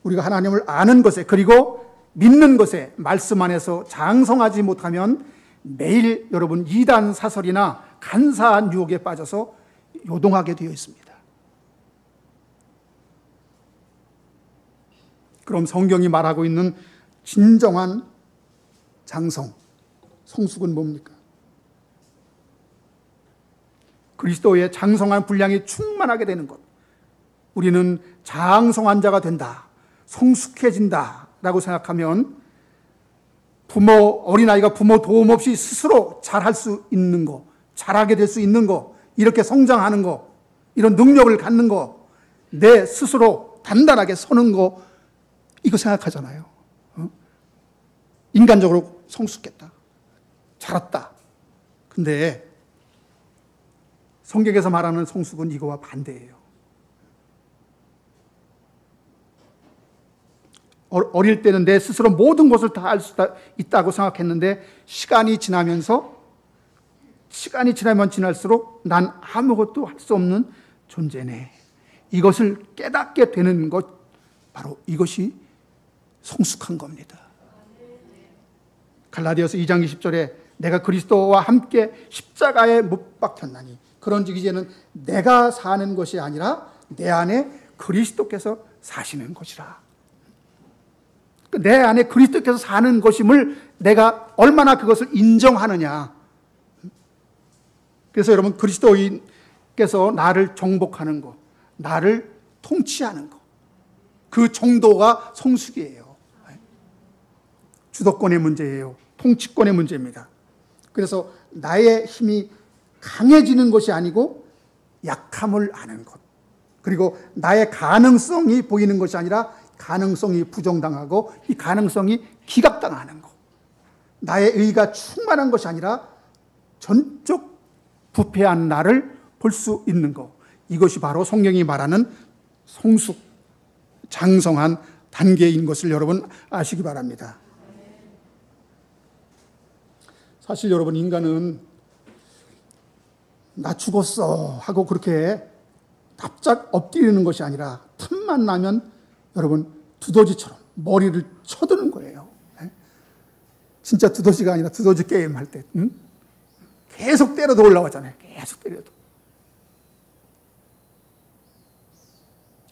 우리가 하나님을 아는 것에 그리고 믿는 것에 말씀 안에서 장성하지 못하면 매일 여러분 이단 사설이나 간사한 유혹에 빠져서 요동하게 되어 있습니다. 그럼 성경이 말하고 있는 진정한 장성, 성숙은 뭡니까? 그리스도의 장성한 분량이 충만하게 되는 것. 우리는 장성한 자가 된다, 성숙해진다 라고 생각하면 어린아이가 부모 도움 없이 스스로 잘할 수 있는 거, 잘하게 될 수 있는 거, 이렇게 성장하는 거, 이런 능력을 갖는 거, 내 스스로 단단하게 서는 거, 이거 생각하잖아요. 인간적으로 성숙했다, 자랐다. 근데 성경에서 말하는 성숙은 이거와 반대예요. 어릴 때는 내 스스로 모든 것을 다 할 수 있다고 생각했는데 시간이 지나면 지날수록 난 아무것도 할 수 없는 존재네. 이것을 깨닫게 되는 것, 바로 이것이 성숙한 겁니다. 갈라디아서 2장 20절에 내가 그리스도와 함께 십자가에 못 박혔나니 그런즉 이제는 내가 사는 것이 아니라 내 안에 그리스도께서 사시는 것이라. 내 안에 그리스도께서 사는 것임을 내가 얼마나 그것을 인정하느냐. 그래서 여러분, 그리스도인께서 나를 정복하는 것, 나를 통치하는 것, 그 정도가 성숙이에요. 주도권의 문제예요. 통치권의 문제입니다. 그래서 나의 힘이 강해지는 것이 아니고 약함을 아는 것, 그리고 나의 가능성이 보이는 것이 아니라 가능성이 부정당하고 이 가능성이 기각당하는 것, 나의 의가 충만한 것이 아니라 전적 부패한 나를 볼 수 있는 것, 이것이 바로 성경이 말하는 성숙, 장성한 단계인 것을 여러분 아시기 바랍니다. 사실 여러분, 인간은 나 죽었어 하고 그렇게 납작 엎드리는 것이 아니라 틈만 나면 여러분 두더지처럼 머리를 쳐드는 거예요. 진짜 두더지가 아니라 두더지 게임 할 때 계속 때려도 올라가잖아요. 계속 때려도.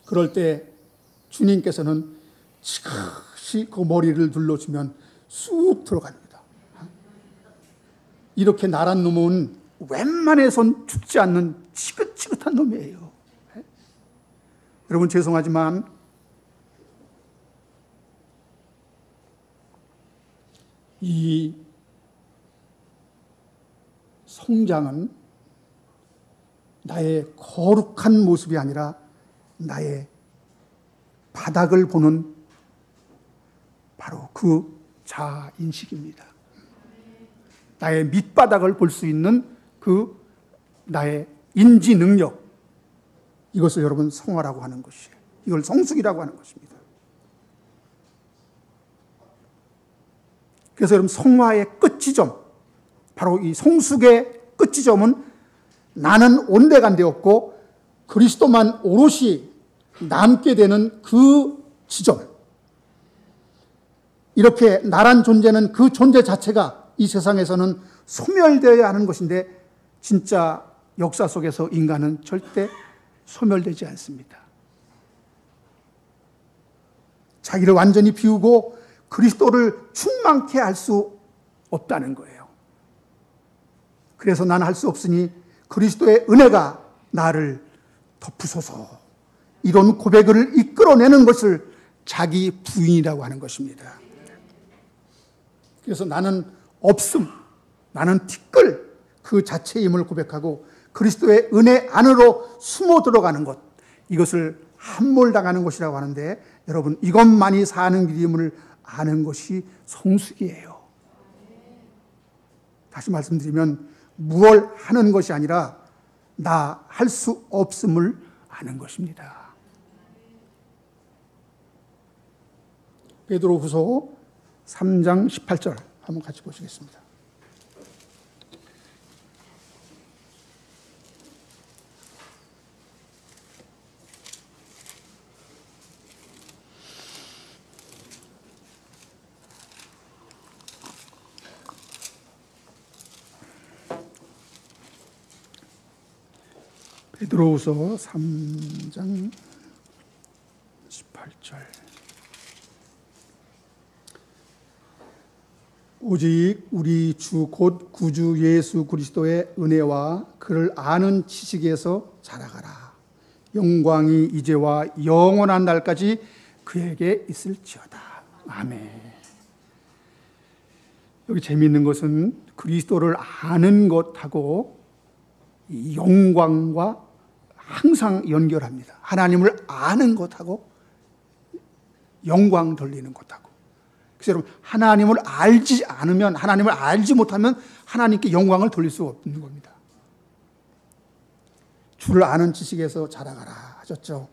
그럴 때 주님께서는 지그시 그 머리를 눌러주면 쑥 들어갑니다. 이렇게 나란 놈은 웬만해선 죽지 않는 지긋지긋한 놈이에요. 여러분 죄송하지만 이 성장은 나의 거룩한 모습이 아니라 나의 바닥을 보는 바로 그 자아인식입니다. 나의 밑바닥을 볼 수 있는 그 나의 인지 능력, 이것을 여러분 성화라고 하는 것이에요. 이걸 성숙이라고 하는 것입니다. 그래서 여러분 성화의 끝지점, 바로 이 성숙의 끝지점은 나는 온데간데 없고 그리스도만 오롯이 남게 되는 그 지점. 이렇게 나란 존재는 그 존재 자체가 이 세상에서는 소멸되어야 하는 것인데 진짜 역사 속에서 인간은 절대 소멸되지 않습니다. 자기를 완전히 비우고 그리스도를 충만케 할 수 없다는 거예요. 그래서 나는 할 수 없으니 그리스도의 은혜가 나를 덮으소서, 이런 고백을 이끌어내는 것을 자기 부인이라고 하는 것입니다. 그래서 나는 없음, 나는 티끌, 그 자체임을 고백하고 그리스도의 은혜 안으로 숨어 들어가는 것, 이것을 함몰당하는 것이라고 하는데, 여러분 이것만이 사는 길임을 아는 것이 성숙이에요. 다시 말씀드리면 무얼 하는 것이 아니라 나 할 수 없음을 아는 것입니다. 베드로후서 3장 18절 한번 같이 보시겠습니다. 베드로후서 3장 18절. 오직 우리 주 곧 구주 예수 그리스도의 은혜와 그를 아는 지식에서 자라가라. 영광이 이제와 영원한 날까지 그에게 있을지어다. 아멘. 여기 재미있는 것은 그리스도를 아는 것하고 이 영광과 항상 연결합니다. 하나님을 아는 것하고 영광 돌리는 것하고. 그래서 여러분 하나님을 알지 않으면, 하나님을 알지 못하면 하나님께 영광을 돌릴 수 없는 겁니다. 주를 아는 지식에서 자라가라 하셨죠.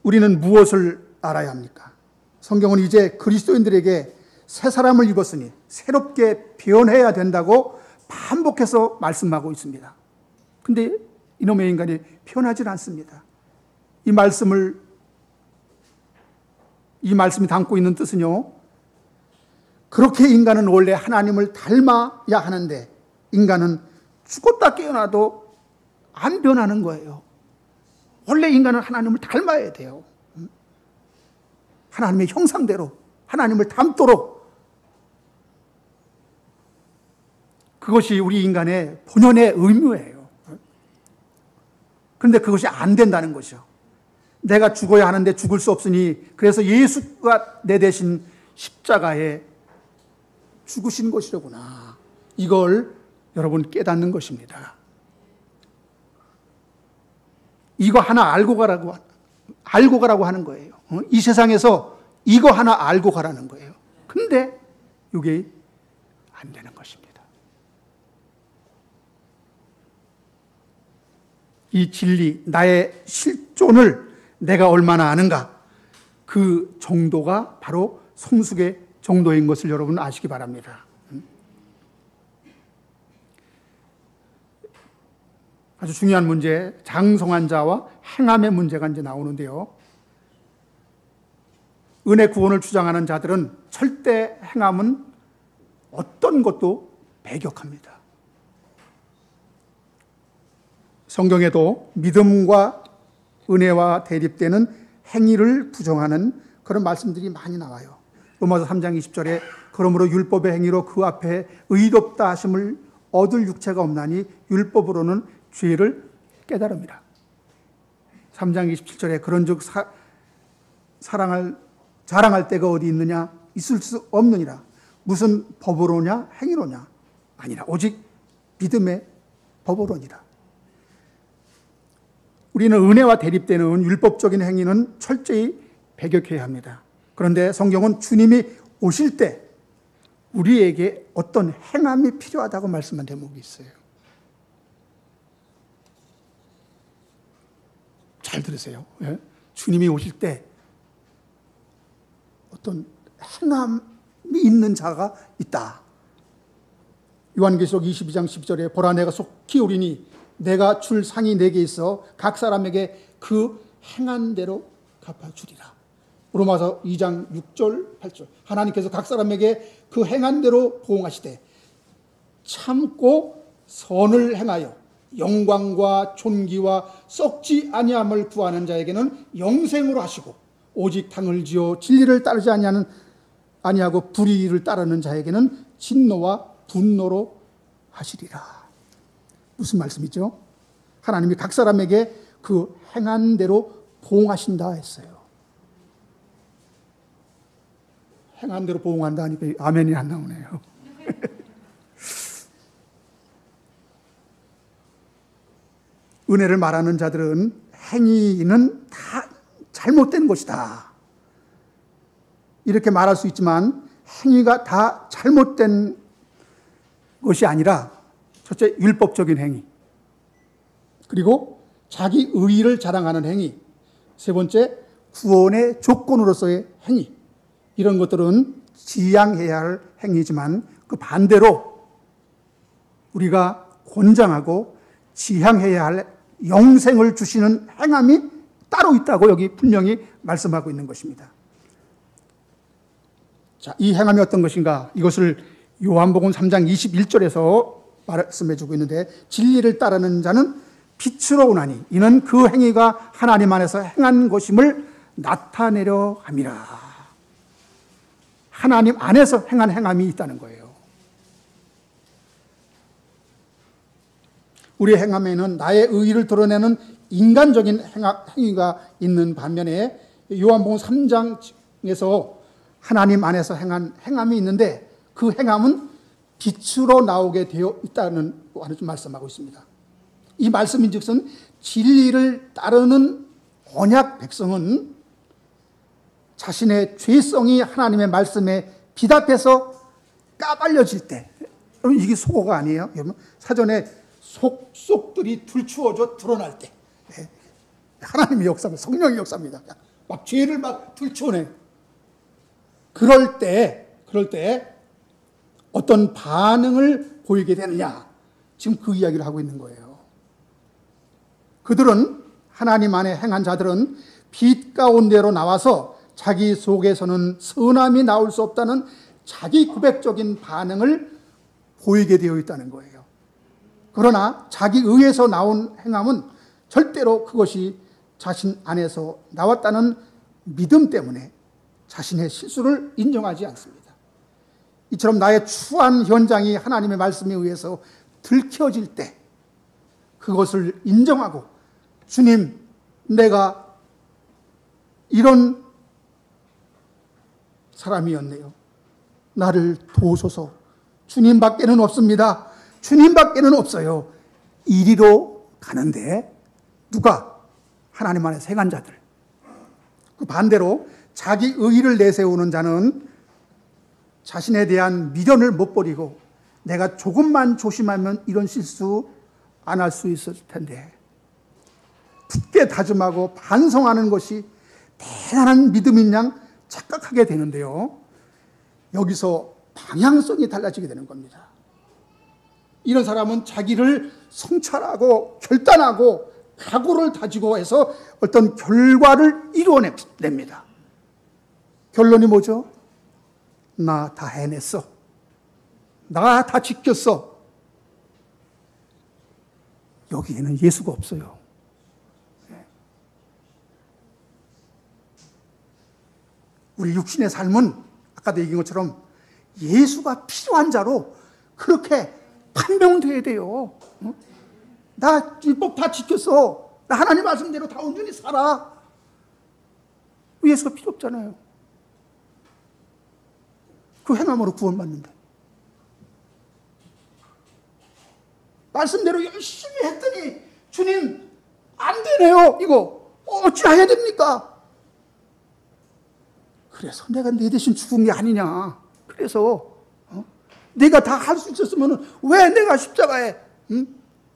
우리는 무엇을 알아야 합니까? 성경은 이제 그리스도인들에게 새 사람을 입었으니 새롭게 변해야 된다고 반복해서 말씀하고 있습니다. 근데 이놈의 인간이 변하지 않습니다. 이 말씀이 담고 있는 뜻은요, 그렇게 인간은 원래 하나님을 닮아야 하는데 인간은 죽었다 깨어나도 안 변하는 거예요. 원래 인간은 하나님을 닮아야 돼요. 하나님의 형상대로 하나님을 닮도록. 그것이 우리 인간의 본연의 의무예요. 그런데 그것이 안 된다는 것이죠. 내가 죽어야 하는데 죽을 수 없으니 그래서 예수가 내 대신 십자가에 죽으신 것이로구나. 이걸 여러분 깨닫는 것입니다. 이거 하나 알고 가라고 하는 거예요. 이 세상에서 이거 하나 알고 가라는 거예요. 근데 이게 안 되는 것입니다. 이 진리, 나의 실존을 내가 얼마나 아는가, 그 정도가 바로 성숙의 정도인 것을 여러분 아시기 바랍니다. 아주 중요한 문제, 장성한 자와 행함의 문제가 이제 나오는데요. 은혜 구원을 주장하는 자들은 절대 행함은 어떤 것도 배격합니다. 성경에도 믿음과 은혜와 대립되는 행위를 부정하는 그런 말씀들이 많이 나와요. 로마서 3장 20절에 그러므로 율법의 행위로 그 앞에 의롭다 하심을 얻을 육체가 없나니 율법으로는 죄를 깨달음이라. 3장 27절에 그런즉 자랑할 때가 어디 있느냐? 있을 수 없느니라. 무슨 법으로냐? 행위로냐? 아니라 오직 믿음의 법으로니라. 우리는 은혜와 대립되는 율법적인 행위는 철저히 배격해야 합니다. 그런데 성경은 주님이 오실 때 우리에게 어떤 행함이 필요하다고 말씀한 대목이 있어요. 잘 들으세요. 예? 주님이 오실 때 어떤 행함이 있는 자가 있다. 요한계시록 22장 10절에 보라 내가 속히 오리니 내가 줄 상이 내게 있어 각 사람에게 그 행한 대로 갚아주리라. 로마서 2장 6절 8절 하나님께서 각 사람에게 그 행한 대로 보응하시되 참고 선을 행하여 영광과 존귀와 썩지 아니함을 구하는 자에게는 영생으로 하시고 오직 당을 지어 진리를 따르지 아니하고 불의를 따르는 자에게는 진노와 분노로 하시리라. 무슨 말씀이죠? 하나님이 각 사람에게 그 행한 대로 보응하신다 했어요. 행한 대로 보응한다 하니까 아멘이 안 나오네요. 은혜를 말하는 자들은 행위는 다 잘못된 것이다. 이렇게 말할 수 있지만 행위가 다 잘못된 것이 아니라 첫째 율법적인 행위, 그리고 자기 의의를 자랑하는 행위, 세 번째 구원의 조건으로서의 행위, 이런 것들은 지양해야 할 행위지만 그 반대로 우리가 권장하고 지향해야 할 영생을 주시는 행함이 따로 있다고 여기 분명히 말씀하고 있는 것입니다. 자, 이 행함이 어떤 것인가? 이것을 요한복음 3장 21절에서 말씀해 주고 있는데 진리를 따르는 자는 빛으로 오나니 이는 그 행위가 하나님 안에서 행한 것임을 나타내려 함이라. 하나님 안에서 행한 행함이 있다는 거예요. 우리의 행함에는 나의 의의를 드러내는 인간적인 행위가 있는 반면에 요한복음 3장에서 하나님 안에서 행한 행함이 있는데 그 행함은 빛으로 나오게 되어 있다는 말씀하고 있습니다. 이 말씀인즉슨 진리를 따르는 언약 백성은 자신의 죄성이 하나님의 말씀에 비답해서 까발려질 때, 여러분 이게 속어가 아니에요. 여러분 사전에 속들이 들추어져 드러날 때, 하나님의 역사입니다. 성령의 역사입니다. 막 죄를 막 들추어내. 그럴 때 어떤 반응을 보이게 되느냐, 지금 그 이야기를 하고 있는 거예요. 그들은 하나님 안에 행한 자들은 빛 가운데로 나와서 자기 속에서는 선함이 나올 수 없다는 자기 고백적인 반응을 보이게 되어 있다는 거예요. 그러나 자기 의에서 나온 행함은 절대로 그것이 자신 안에서 나왔다는 믿음 때문에 자신의 실수를 인정하지 않습니다. 이처럼 나의 추한 현장이 하나님의 말씀에 의해서 들켜질 때 그것을 인정하고 주님, 내가 이런 사람이었네요. 나를 도우소서. 주님밖에는 없습니다. 주님밖에는 없어요. 이리로 가는데 누가? 하나님 안에서 행한 자들. 그 반대로 자기 의의를 내세우는 자는 자신에 대한 미련을 못 버리고 내가 조금만 조심하면 이런 실수 안 할 수 있을 텐데 굳게 다짐하고 반성하는 것이 대단한 믿음인 양 착각하게 되는데요. 여기서 방향성이 달라지게 되는 겁니다. 이런 사람은 자기를 성찰하고 결단하고 각오를 다지고 해서 어떤 결과를 이루어냅니다. 결론이 뭐죠? 나 다 해냈어. 나 다 지켰어. 여기에는 예수가 없어요. 우리 육신의 삶은 아까도 얘기한 것처럼 예수가 필요한 자로 그렇게 판명돼야 돼요. 나 율법 다 지켰어. 나 하나님 말씀대로 다 온전히 살아. 예수가 필요 없잖아요. 그 행함으로 구원받는다. 말씀대로 열심히 했더니 주님 안 되네요. 이거 어찌해야 됩니까? 그래서 내가 내 대신 죽은 게 아니냐. 그래서 내가 다 할 수 있었으면 왜 내가 십자가에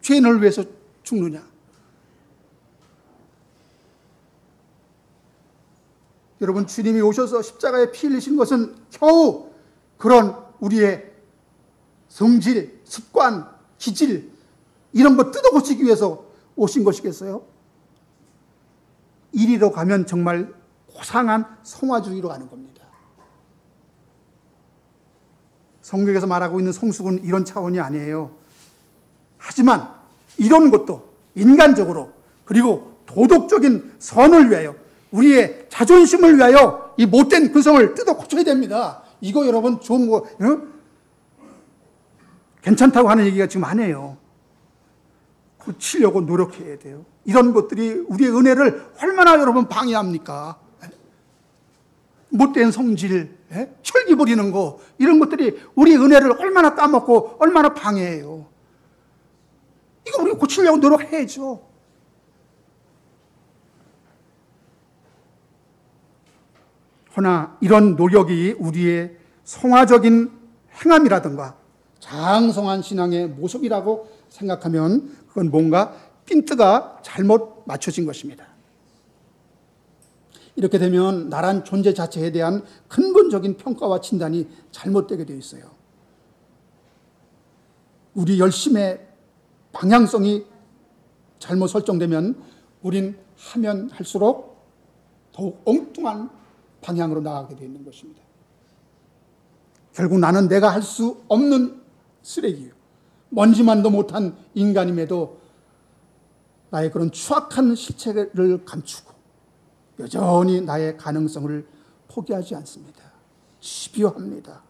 죄인을 위해서 죽느냐. 여러분, 주님이 오셔서 십자가에 피 흘리신 것은 겨우 그런 우리의 성질, 습관, 기질 이런 거 뜯어고치기 위해서 오신 것이겠어요? 이리로 가면 정말 고상한 성화주의로 가는 겁니다. 성경에서 말하고 있는 성숙은 이런 차원이 아니에요. 하지만 이런 것도 인간적으로 그리고 도덕적인 선을 위하여 우리의 자존심을 위하여 이 못된 근성을 뜯어 고쳐야 됩니다. 이거 여러분 좋은 거 괜찮다고 하는 얘기가 지금 아니에요. 고치려고 노력해야 돼요. 이런 것들이 우리의 은혜를 얼마나 여러분 방해합니까? 못된 성질, 혈기 부리는 거 이런 것들이 우리 은혜를 얼마나 따먹고 얼마나 방해해요. 이거 우리 고치려고 노력해야죠. 그러나 이런 노력이 우리의 성화적인 행함이라든가 장성한 신앙의 모습이라고 생각하면 그건 뭔가 핀트가 잘못 맞춰진 것입니다. 이렇게 되면 나란 존재 자체에 대한 근본적인 평가와 진단이 잘못되게 되어 있어요. 우리 열심의 방향성이 잘못 설정되면 우린 하면 할수록 더욱 엉뚱한 방향으로 나가게 되어 있는 것입니다. 결국 나는 내가 할 수 없는 쓰레기요. 먼지만도 못한 인간임에도 나의 그런 추악한 실체를 감추고 여전히 나의 가능성을 포기하지 않습니다. 집요합니다.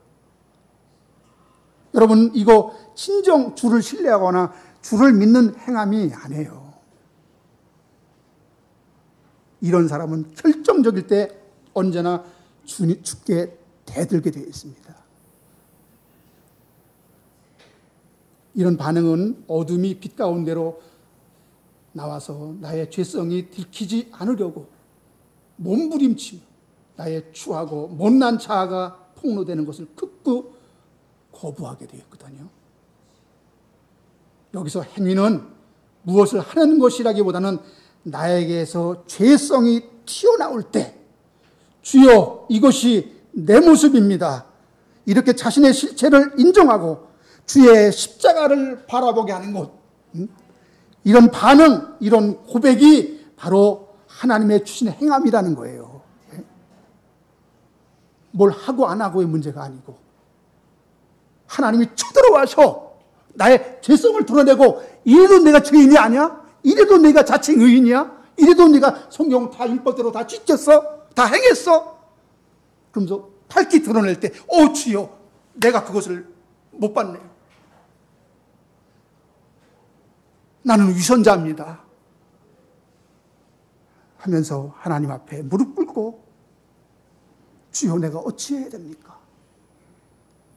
여러분, 이거 진정 주를 신뢰하거나 주를 믿는 행함이 아니에요. 이런 사람은 결정적일 때 언제나 주께 대들게 되어 있습니다. 이런 반응은 어둠이 빛 가운데로 나와서 나의 죄성이 들키지 않으려고 몸부림치며 나의 추하고 못난 자아가 폭로되는 것을 극구 거부하게 되었거든요. 여기서 행위는 무엇을 하는 것이라기보다는 나에게서 죄성이 튀어나올 때 주여 이것이 내 모습입니다. 이렇게 자신의 실체를 인정하고 주의 십자가를 바라보게 하는 것, 이런 반응, 이런 고백이 바로 하나님의 주신 행함이라는 거예요. 뭘 하고 안 하고의 문제가 아니고 하나님이 쳐들어와서 나의 죄성을 드러내고 이래도 내가 죄인이 아니야? 이래도 내가 자칭 의인이야? 이래도 내가 성경 다 율법대로 다 지켰어? 다 행했어? 그러면서 밝히 드러낼 때 주여 내가 그것을 못 봤네요. 나는 위선자입니다 하면서 하나님 앞에 무릎 꿇고 주여 내가 어찌해야 됩니까?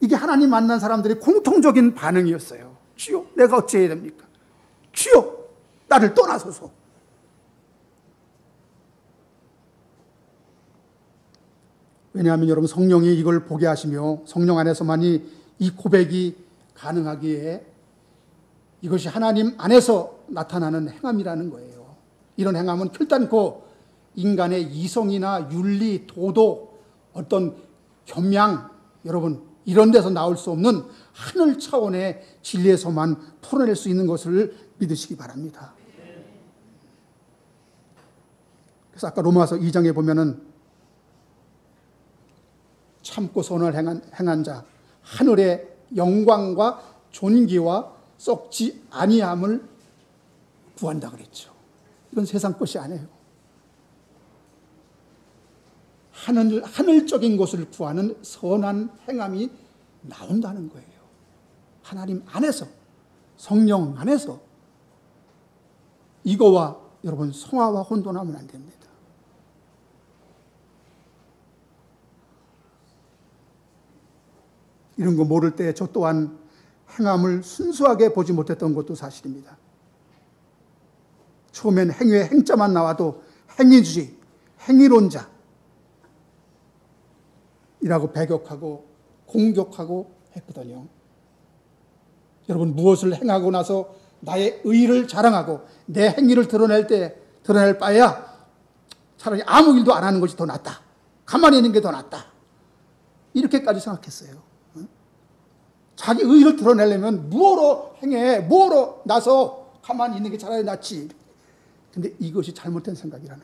이게 하나님 만난 사람들의 공통적인 반응이었어요. 주여 내가 어찌해야 됩니까? 주여 나를 떠나소서. 왜냐하면 여러분 성령이 이걸 보게 하시며 성령 안에서만이 이 고백이 가능하기에 이것이 하나님 안에서 나타나는 행함이라는 거예요. 이런 행함은 결단코 인간의 이성이나 윤리, 도덕, 어떤 겸양, 여러분 이런 데서 나올 수 없는 하늘 차원의 진리에서만 풀어낼 수 있는 것을 믿으시기 바랍니다. 그래서 아까 로마서 2장에 보면은 참고 선을 행한 자 하늘의 영광과 존귀와 썩지 아니함을 구한다 그랬죠. 이건 세상 것이 아니에요. 하늘적인 것을 구하는 선한 행함이 나온다는 거예요. 하나님 안에서, 성령 안에서. 이거와 여러분 성화와 혼돈하면 안 됩니다. 이런 거 모를 때 저 또한 행함을 순수하게 보지 못했던 것도 사실입니다. 처음엔 행위의 행자만 나와도 행위주의, 행위론자 이라고 배격하고 공격하고 했거든요. 여러분, 무엇을 행하고 나서 나의 의의를 자랑하고 내 행위를 드러낼 바에야 차라리 아무 일도 안 하는 것이 더 낫다. 가만히 있는 게 더 낫다. 이렇게까지 생각했어요. 자기 의의를 드러내려면 뭐로 행해, 뭐로 나서 가만히 있는 게 차라리 낫지. 근데 이것이 잘못된 생각이라는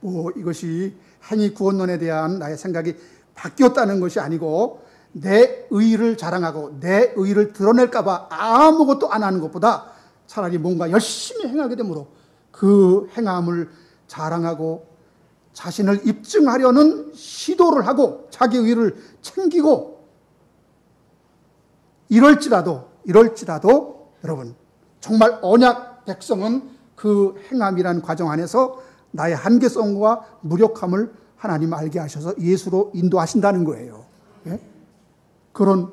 거예요. 이것이 행위 구원론에 대한 나의 생각이 바뀌었다는 것이 아니고, 내 의의를 자랑하고 내 의의를 드러낼까 봐 아무것도 안 하는 것보다 차라리 뭔가 열심히 행하게 되므로 그 행함을 자랑하고 자신을 입증하려는 시도를 하고 자기 의의를 챙기고, 이럴지라도 여러분, 정말 언약 백성은 그 행함이라는 과정 안에서 나의 한계성과 무력함을 하나님 알게 하셔서 예수로 인도하신다는 거예요. 예? 그런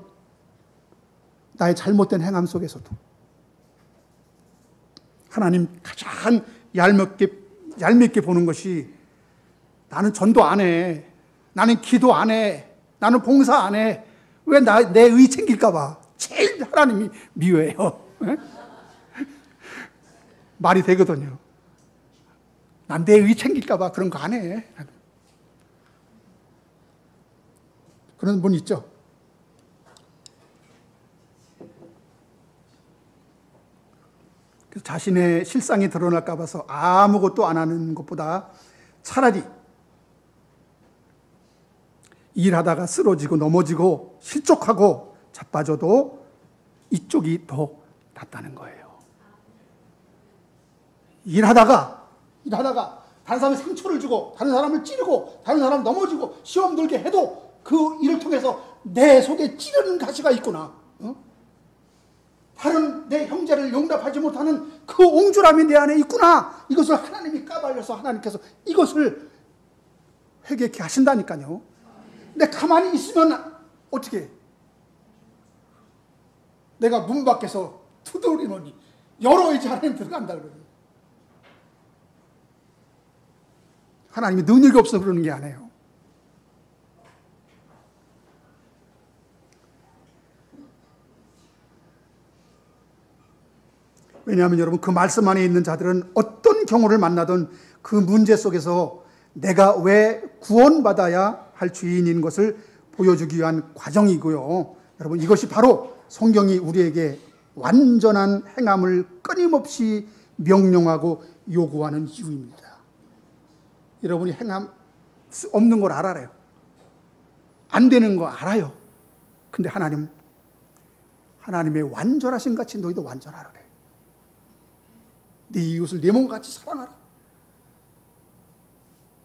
나의 잘못된 행함 속에서도 하나님 가장 얄밉게 보는 것이, 나는 전도 안 해, 나는 기도 안 해, 나는 봉사 안 해, 왜 내 의 챙길까 봐 제일 하나님이 미워해요. 예? 말이 되거든요. 난 내 의 챙길까 봐 그런 거 안 해. 그런 분 있죠. 자신의 실상이 드러날까 봐서 아무것도 안 하는 것보다 차라리 일하다가 쓰러지고 넘어지고 실족하고 자빠져도 이쪽이 더 낫다는 거예요. 일하다가 다른 사람에 상처를 주고 다른 사람을 찌르고 다른 사람 넘어지고 시험 들게 해도 그 일을 통해서 내 속에 찌르는 가시가 있구나. 다른 내 형제를 용납하지 못하는 그 옹졸함이 내 안에 있구나. 이것을 하나님이 까발려서 하나님께서 이것을 회개케 하신다니까요. 근데 가만히 있으면 어떻게 해? 내가 문 밖에서 두드리노니 열어야지 하나님 들어간다 그러거든요. 하나님이 능력이 없어 그러는 게 아니에요. 왜냐하면 여러분, 그 말씀 안에 있는 자들은 어떤 경우를 만나든 그 문제 속에서 내가 왜 구원받아야 할 죄인인 것을 보여주기 위한 과정이고요. 여러분, 이것이 바로 성경이 우리에게 완전한 행함을 끊임없이 명령하고 요구하는 이유입니다. 여러분이 행함 없는 걸 알아요. 안 되는 거 알아요. 근데 하나님의 완전하신 같이 너희도 완전하라 그래. 네 이웃을 내 몸같이 사랑하라.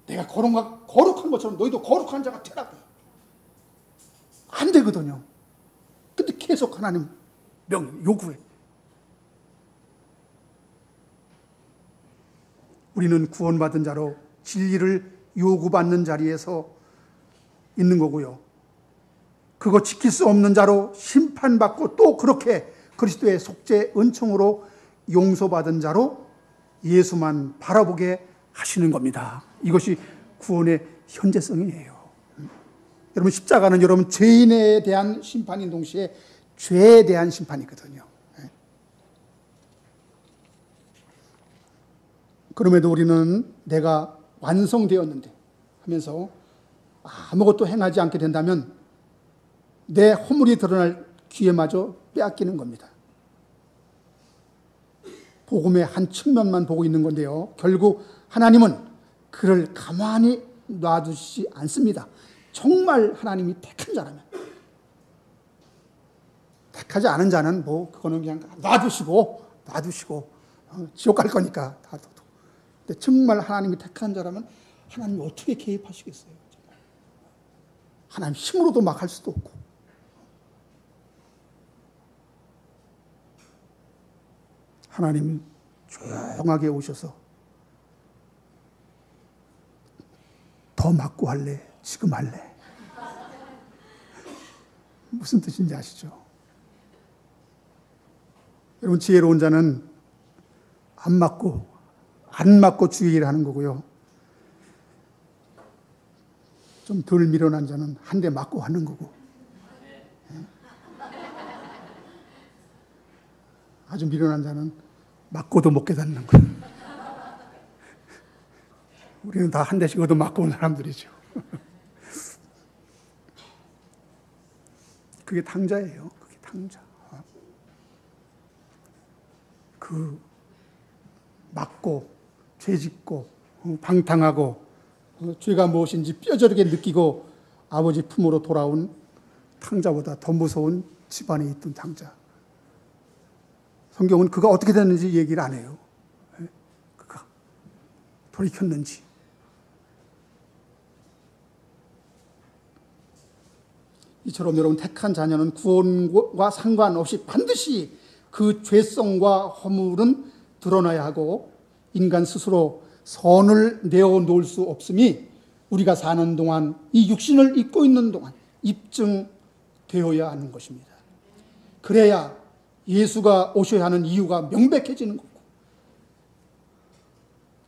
내가 거룩한 것처럼 너희도 거룩한 자가 되라. 안 되거든요. 근데 계속 하나님 요구해. 우리는 구원받은 자로 진리를 요구받는 자리에서 있는 거고요. 그거 지킬 수 없는 자로 심판받고 또 그렇게 그리스도의 속죄 은총으로 용서받은 자로 예수만 바라보게 하시는 겁니다. 이것이 구원의 현재성이에요. 여러분, 십자가는 여러분 죄인에 대한 심판인 동시에 죄에 대한 심판이거든요. 그럼에도 우리는 내가 완성되었는데 하면서 아무것도 행하지 않게 된다면 내 허물이 드러날 기회마저 빼앗기는 겁니다. 복음의 한 측면만 보고 있는 건데요. 결국 하나님은 그를 가만히 놔두시지 않습니다. 정말 하나님이 택한 자라면. 택하지 않은 자는 그거는 그냥 놔두시고 지옥 갈 거니까. 근데 정말 하나님이 택한 자라면 하나님이 어떻게 개입하시겠어요? 정말. 하나님 힘으로도 막 할 수도 없고. 하나님 조용하게 오셔서 더 맞고 할래? 지금 할래? 무슨 뜻인지 아시죠? 여러분, 지혜로운 자는 안 맞고 주의 일을 하는 거고요. 좀 덜 미련한 자는 한 대 맞고 하는 거고. 아주 미련한 자는 맞고도 못 깨닫는 거예요. 우리는 다 한 대씩 얻어 맞고 온 사람들이죠. 그게 탕자예요. 그게 탕자. 그 맞고 죄짓고 방탕하고 죄가 무엇인지 뼈저리게 느끼고 아버지 품으로 돌아온 탕자보다 더 무서운 집안에 있던 탕자. 성경은 그가 어떻게 됐는지 얘기를 안 해요. 그가 돌이켰는지. 이처럼 여러분, 택한 자녀는 구원과 상관없이 반드시 그 죄성과 허물은 드러나야 하고 인간 스스로 선을 내어놓을 수 없음이 우리가 사는 동안, 이 육신을 입고 있는 동안 입증되어야 하는 것입니다. 그래야 예수가 오셔야 하는 이유가 명백해지는 거고,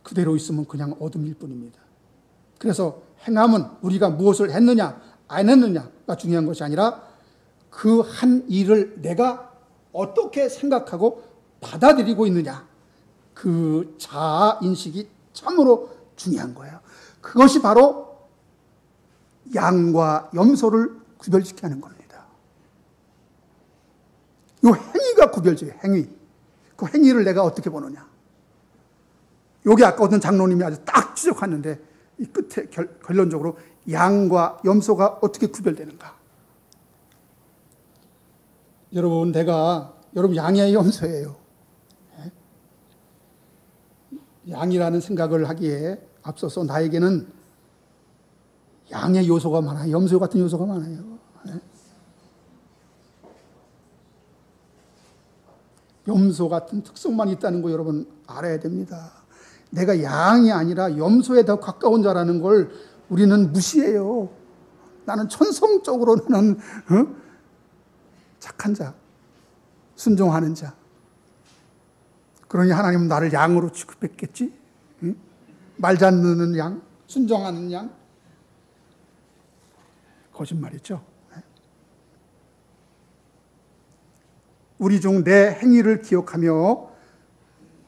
그대로 있으면 그냥 어둠일 뿐입니다. 그래서 행함은 우리가 무엇을 했느냐 안 했느냐가 중요한 것이 아니라 그 한 일을 내가 어떻게 생각하고 받아들이고 있느냐, 그 자아 인식이 참으로 중요한 거예요. 그것이 바로 양과 염소를 구별시켜 하는 겁니다. 이 행위가 구별돼요. 행위. 그 행위를 내가 어떻게 보느냐. 여기 아까 어떤 장로님이 아주 딱 지적했는데, 이 끝에 결론적으로 양과 염소가 어떻게 구별되는가. 여러분, 여러분 양이에요, 염소예요? 양이라는 생각을 하기에 앞서서 나에게는 양의 요소가 많아요. 염소 같은 요소가 많아요. 염소 같은 특성만 있다는 거 여러분 알아야 됩니다. 내가 양이 아니라 염소에 더 가까운 자라는 걸 우리는 무시해요. 나는 천성적으로 나는 착한 자, 순종하는 자. 그러니 하나님은 나를 양으로 취급했겠지? 응? 말 잘 듣는 양, 순종하는 양. 거짓말이죠. 우리 중 내 행위를 기억하며,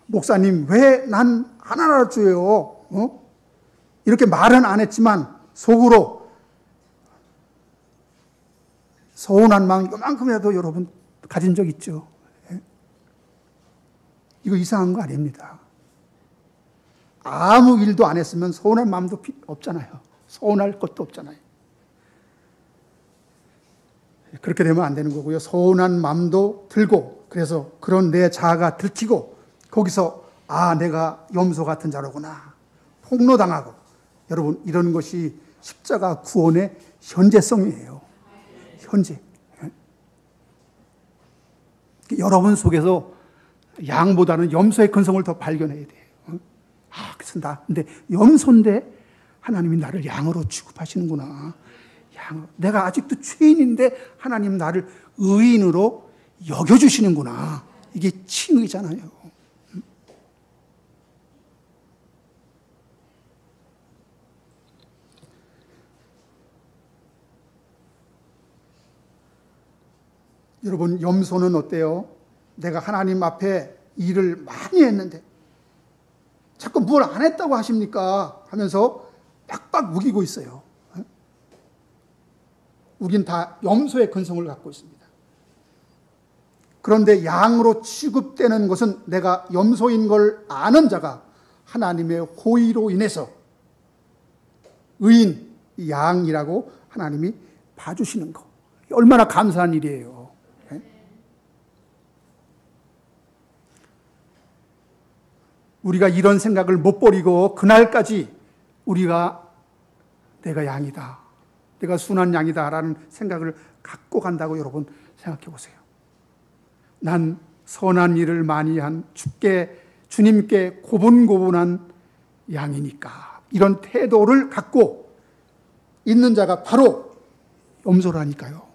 목사님 왜 난 하나라 줘요? 이렇게 말은 안 했지만 속으로 서운한 마음 요만큼이라도 여러분 가진 적 있죠? 이거 이상한 거 아닙니다. 아무 일도 안 했으면 서운할 마음도 없잖아요. 서운할 것도 없잖아요. 그렇게 되면 안 되는 거고요. 서운한 마음도 들고, 그래서 그런 내 자아가 들키고, 거기서 내가 염소 같은 자로구나, 폭로당하고. 여러분, 이런 것이 십자가 구원의 현재성이에요. 현재. 여러분 속에서 양보다는 염소의 근성을 더 발견해야 돼요. 그래서 근데 염소인데 하나님이 나를 양으로 취급하시는구나. 내가 아직도 죄인인데 하나님 나를 의인으로 여겨주시는구나. 이게 칭의잖아요. 여러분, 염소는 어때요? 내가 하나님 앞에 일을 많이 했는데 자꾸 뭘 안 했다고 하십니까? 하면서 빡빡 우기고 있어요. 우린 다 염소의 근성을 갖고 있습니다. 그런데 양으로 취급되는 것은 내가 염소인 걸 아는 자가 하나님의 호의로 인해서 의인, 양이라고 하나님이 봐주시는 거. 얼마나 감사한 일이에요. 우리가 이런 생각을 못 버리고 그날까지 우리가 내가 양이다, 내가 순한 양이다라는 생각을 갖고 간다고 여러분 생각해 보세요. 난 선한 일을 많이 한 주님께 고분고분한 양이니까, 이런 태도를 갖고 있는 자가 바로 염소라니까요.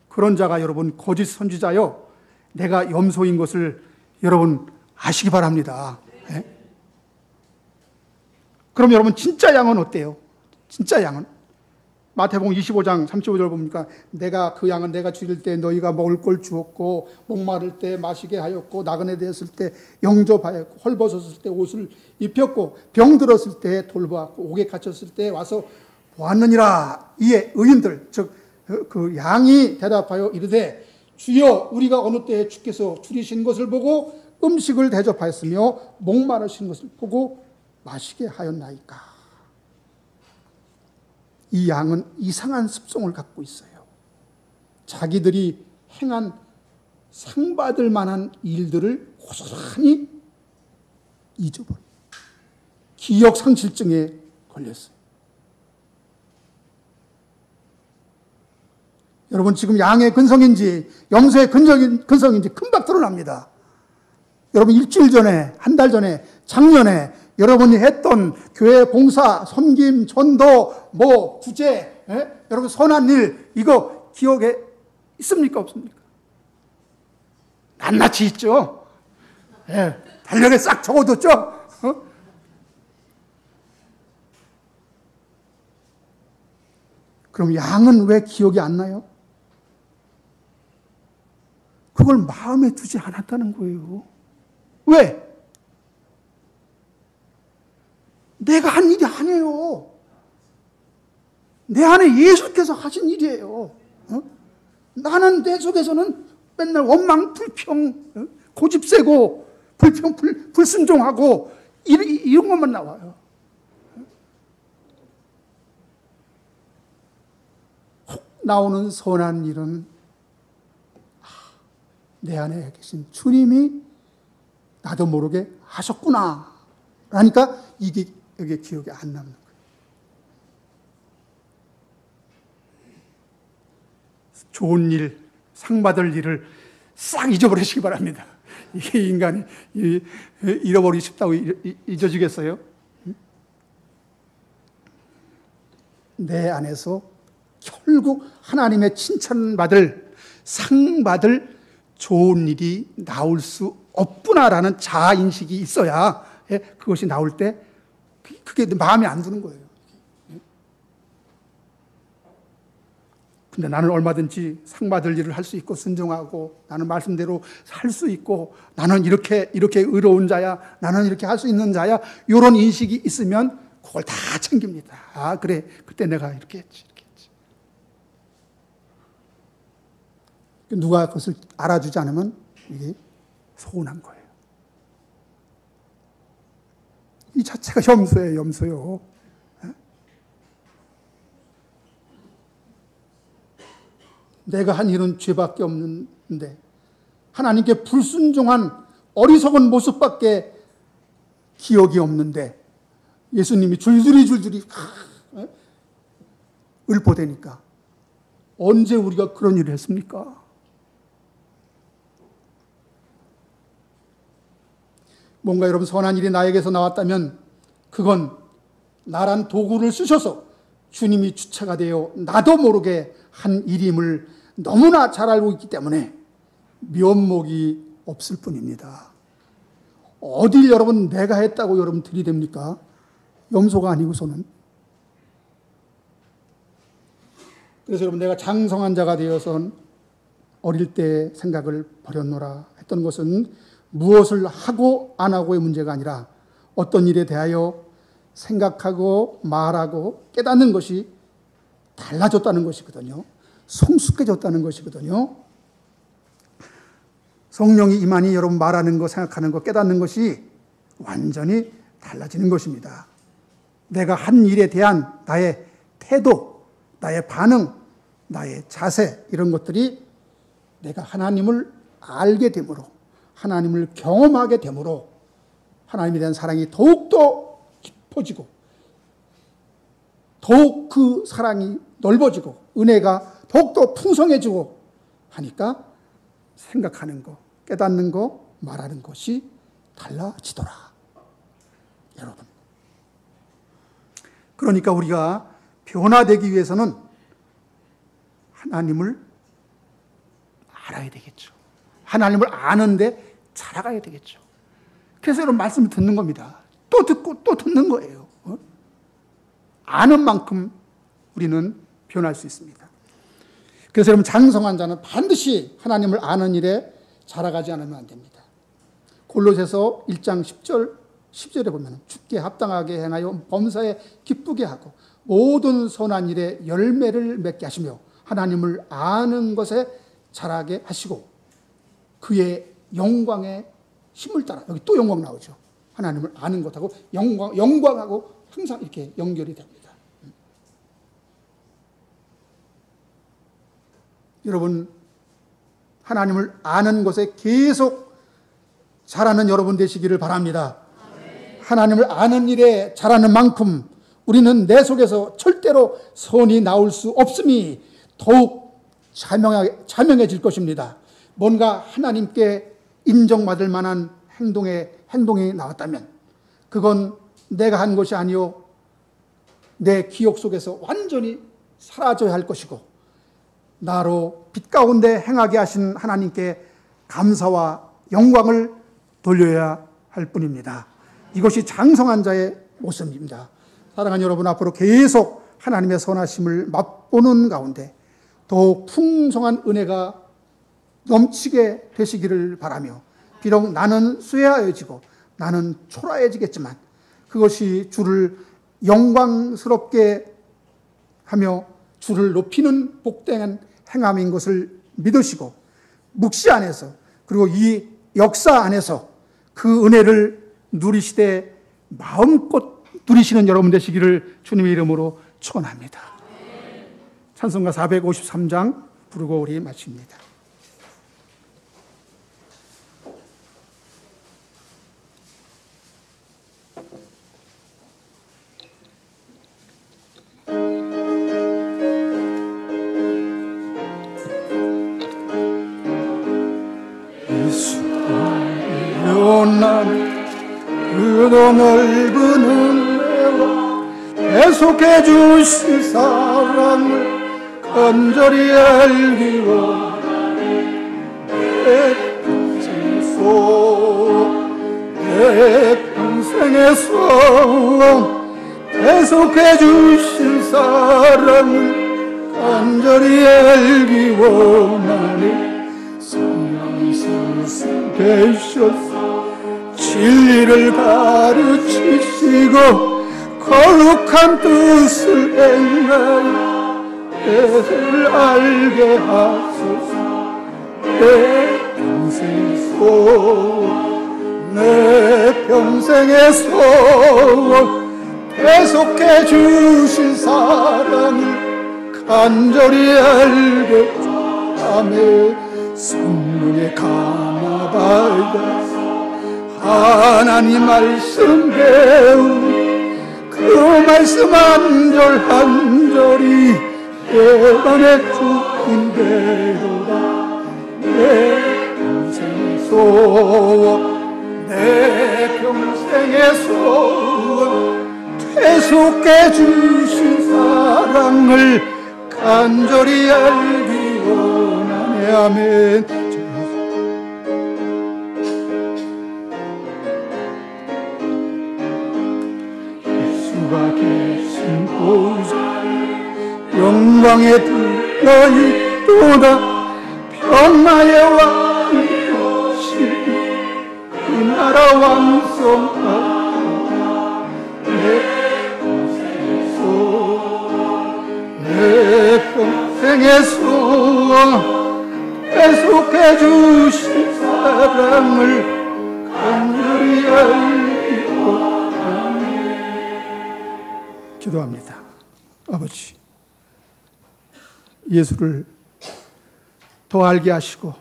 그런 자가 여러분 거짓 선지자요, 내가 염소인 것을 여러분 아시기 바랍니다. 네? 그럼 여러분 진짜 양은 어때요? 진짜 양은 마태복음 25장 35절 보니까 내가 그 양은 내가 죽일 때 너희가 먹을 걸 주었고, 목마를 때 마시게 하였고, 나그네 되었을 때 영접하였고, 헐벗었을 때 옷을 입혔고, 병들었을 때 돌보았고, 옥에 갇혔을 때 와서 보았느니라. 이에 의인들, 즉 그 양이 대답하여 이르되 주여, 우리가 어느 때에 주께서 줄이신 것을 보고 음식을 대접하였으며 목마르신 것을 보고 마시게 하였나이까. 이 양은 이상한 습성을 갖고 있어요. 자기들이 행한 상받을 만한 일들을 고스란히 잊어버려. 기억상실증에 걸렸어요. 여러분, 지금 양의 근성인지 염소의 근성인지 금방 드러납니다. 여러분, 일주일 전에, 한 달 전에, 작년에 여러분이 했던 교회 봉사, 섬김, 전도, 구제, 여러분 선한 일, 이거 기억에 있습니까, 없습니까? 낱낱이 있죠. 달력에 싹 적어뒀죠. 그럼 양은 왜 기억이 안 나요? 그걸 마음에 두지 않았다는 거예요. 왜? 내가 한 일이 아니에요. 내 안에 예수께서 하신 일이에요. 나는 내 속에서는 맨날 원망, 불평, 고집세고, 불순종하고, 이런 것만 나와요. 혹 나오는 선한 일은 내 안에 계신 주님이 나도 모르게 하셨구나. 그러니까 이게 기억이 안 남는 거예요. 좋은 일, 상 받을 일을 싹 잊어버리시기 바랍니다. 이게 인간이 잃어버리기 쉽다고 잊어지겠어요? 내 안에서 결국 하나님의 칭찬받을, 상 받을 좋은 일이 나올 수 없구나라는 자아인식이 있어야 그것이 나올 때 그게 마음에 안 드는 거예요. 근데 나는 얼마든지 상 받을 일을 할 수 있고, 순종하고, 나는 말씀대로 살 수 있고, 나는 이렇게 의로운 자야, 나는 이렇게 할 수 있는 자야, 이런 인식이 있으면 그걸 다 챙깁니다. 아, 그래, 그때 내가 이렇게 했지. 누가 그것을 알아주지 않으면 이게 서운한 거예요. 이 자체가 염소요. 내가 한 일은 죄밖에 없는데 하나님께 불순종한 어리석은 모습밖에 기억이 없는데 예수님이 줄줄이 읊어대니까 언제 우리가 그런 일을 했습니까? 뭔가 여러분 선한 일이 나에게서 나왔다면 그건 나란 도구를 쓰셔서 주님이 주체가 되어 나도 모르게 한 일임을 너무나 잘 알고 있기 때문에 면목이 없을 뿐입니다. 어딜 여러분 내가 했다고 여러분 들이댑니까? 염소가 아니고서는. 그래서 여러분, 내가 장성한 자가 되어서 어릴 때 생각을 버렸노라 했던 것은 무엇을 하고 안 하고의 문제가 아니라 어떤 일에 대하여 생각하고 말하고 깨닫는 것이 달라졌다는 것이거든요. 성숙해졌다는 것이거든요. 성령이 임하니 여러분 말하는 거, 생각하는 거, 깨닫는 것이 완전히 달라지는 것입니다. 내가 한 일에 대한 나의 태도, 나의 반응, 나의 자세, 이런 것들이 내가 하나님을 알게 되므로, 하나님을 경험하게 되므로 하나님에 대한 사랑이 더욱더 깊어지고 더욱 그 사랑이 넓어지고 은혜가 더욱더 풍성해지고 하니까 생각하는 거, 깨닫는 거, 말하는 것이 달라지더라. 여러분, 그러니까 우리가 변화되기 위해서는 하나님을 알아야 되겠죠. 하나님을 아는데 자라가야 되겠죠. 그래서 여러분 말씀을 듣는 겁니다. 또 듣고 또 듣는 거예요. 아는 만큼 우리는 변할 수 있습니다. 그래서 여러분, 장성한 자는 반드시 하나님을 아는 일에 자라가지 않으면 안 됩니다. 골로새서 1장 10절에 보면 주께 합당하게 행하여 범사에 기쁘게 하고 모든 선한 일에 열매를 맺게 하시며 하나님을 아는 것에 자라게 하시고 그의 영광에 힘을 따라, 여기 또 영광 나오죠. 하나님을 아는 것하고 영광하고 항상 이렇게 연결이 됩니다. 여러분, 하나님을 아는 것에 계속 자라는 여러분 되시기를 바랍니다. 하나님을 아는 일에 자라는 만큼 우리는 내 속에서 절대로 선이 나올 수 없음이 더욱 자명해질 것입니다. 뭔가 하나님께 인정받을 만한 행동이 나왔다면 그건 내가 한 것이 아니요 내 기억 속에서 완전히 사라져야 할 것이고 나로 빛 가운데 행하게 하신 하나님께 감사와 영광을 돌려야 할 뿐입니다. 이것이 장성한 자의 모습입니다. 사랑하는 여러분, 앞으로 계속 하나님의 선하심을 맛보는 가운데 더욱 풍성한 은혜가 넘치게 되시기를 바라며, 비록 나는 쇠하여지고 나는 초라해지겠지만 그것이 주를 영광스럽게 하며 주를 높이는 복된 행함인 것을 믿으시고 묵시 안에서, 그리고 이 역사 안에서 그 은혜를 누리시되 마음껏 누리시는 여러분 되시기를 주님의 이름으로 축원합니다. 찬송가 453장 부르고 우리 마칩니다. 그도 넓은 은혜와 계속해 주신 사랑을 간절히 알기 원하네. 내 평생의 소원 계속해 주신 사랑을 간절히 알기 원하네. 성령 스승 되셨어 진리를 가르치시고 거룩한 뜻을 행하여 뜻을 알게 하소서. 내 평생의 소원 계속해 주신 사랑을 간절히 알게 하며 성령의 감화받아 하나님 말씀 배운 그 말씀 한 절 한 절이 예언의 주인대로다. 내 평생의 소원 내 평생의 소원 계속해 주신 사랑을 간절히 알기 원하네. 아멘. 계신 보좌 영광에 들어있도다. 평화의 왕이 오시니 그 나라 왕성하도다. 내 평생의 소원 계속해 주신 사랑을 간절히 알고 기도합니다. 아버지, 예수를 더 알게 하시고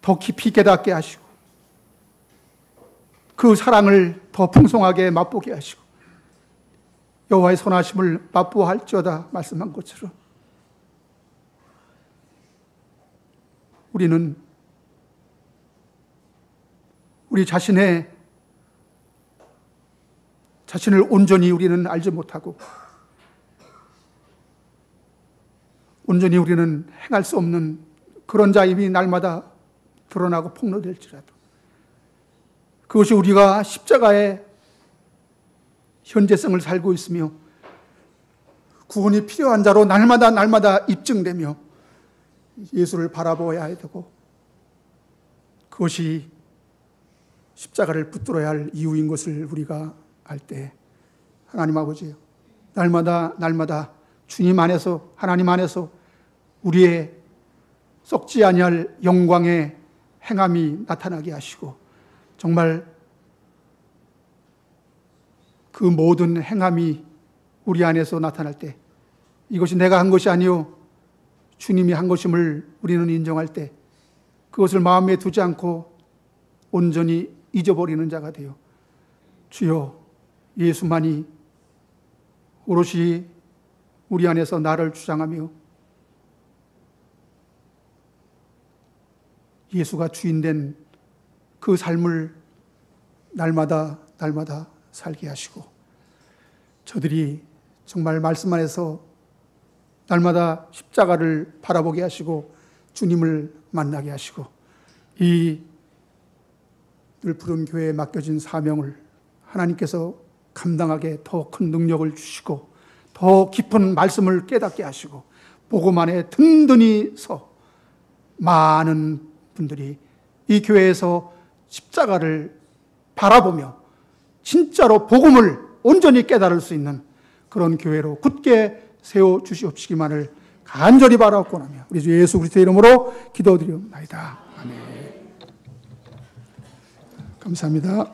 더 깊이 깨닫게 하시고 그 사랑을 더 풍성하게 맛보게 하시고 여호와의 선하심을 맛보할지어다 말씀한 것처럼 우리는 우리 자신을 온전히 우리는 알지 못하고 온전히 우리는 행할 수 없는 그런 자임이 날마다 드러나고 폭로될지라도 그것이 우리가 십자가의 현재성을 살고 있으며 구원이 필요한 자로 날마다 입증되며 예수를 바라보아야 되고 그것이 십자가를 붙들어야 할 이유인 것을 우리가 알 때 하나님 아버지 날마다 주님 안에서 하나님 안에서 우리의 썩지 아니할 영광의 행함이 나타나게 하시고 정말 그 모든 행함이 우리 안에서 나타날 때 이것이 내가 한 것이 아니요 주님이 한 것임을 우리는 인정할 때 그것을 마음에 두지 않고 온전히 잊어버리는 자가 되어 주여 예수만이 오롯이 우리 안에서 나를 주장하며 예수가 주인된 그 삶을 날마다 살게 하시고 저들이 정말 말씀 안에서 날마다 십자가를 바라보게 하시고 주님을 만나게 하시고 이 늘 푸른 교회에 맡겨진 사명을 하나님께서 감당하게 더 큰 능력을 주시고 더 깊은 말씀을 깨닫게 하시고 복음 안에 든든히 서 많은 분들이 이 교회에서 십자가를 바라보며 진짜로 복음을 온전히 깨달을 수 있는 그런 교회로 굳게 세워주시옵시기만을 간절히 바라옵고나며 우리 주 예수 그리스도의 이름으로 기도드리옵나이다. 아멘. 감사합니다.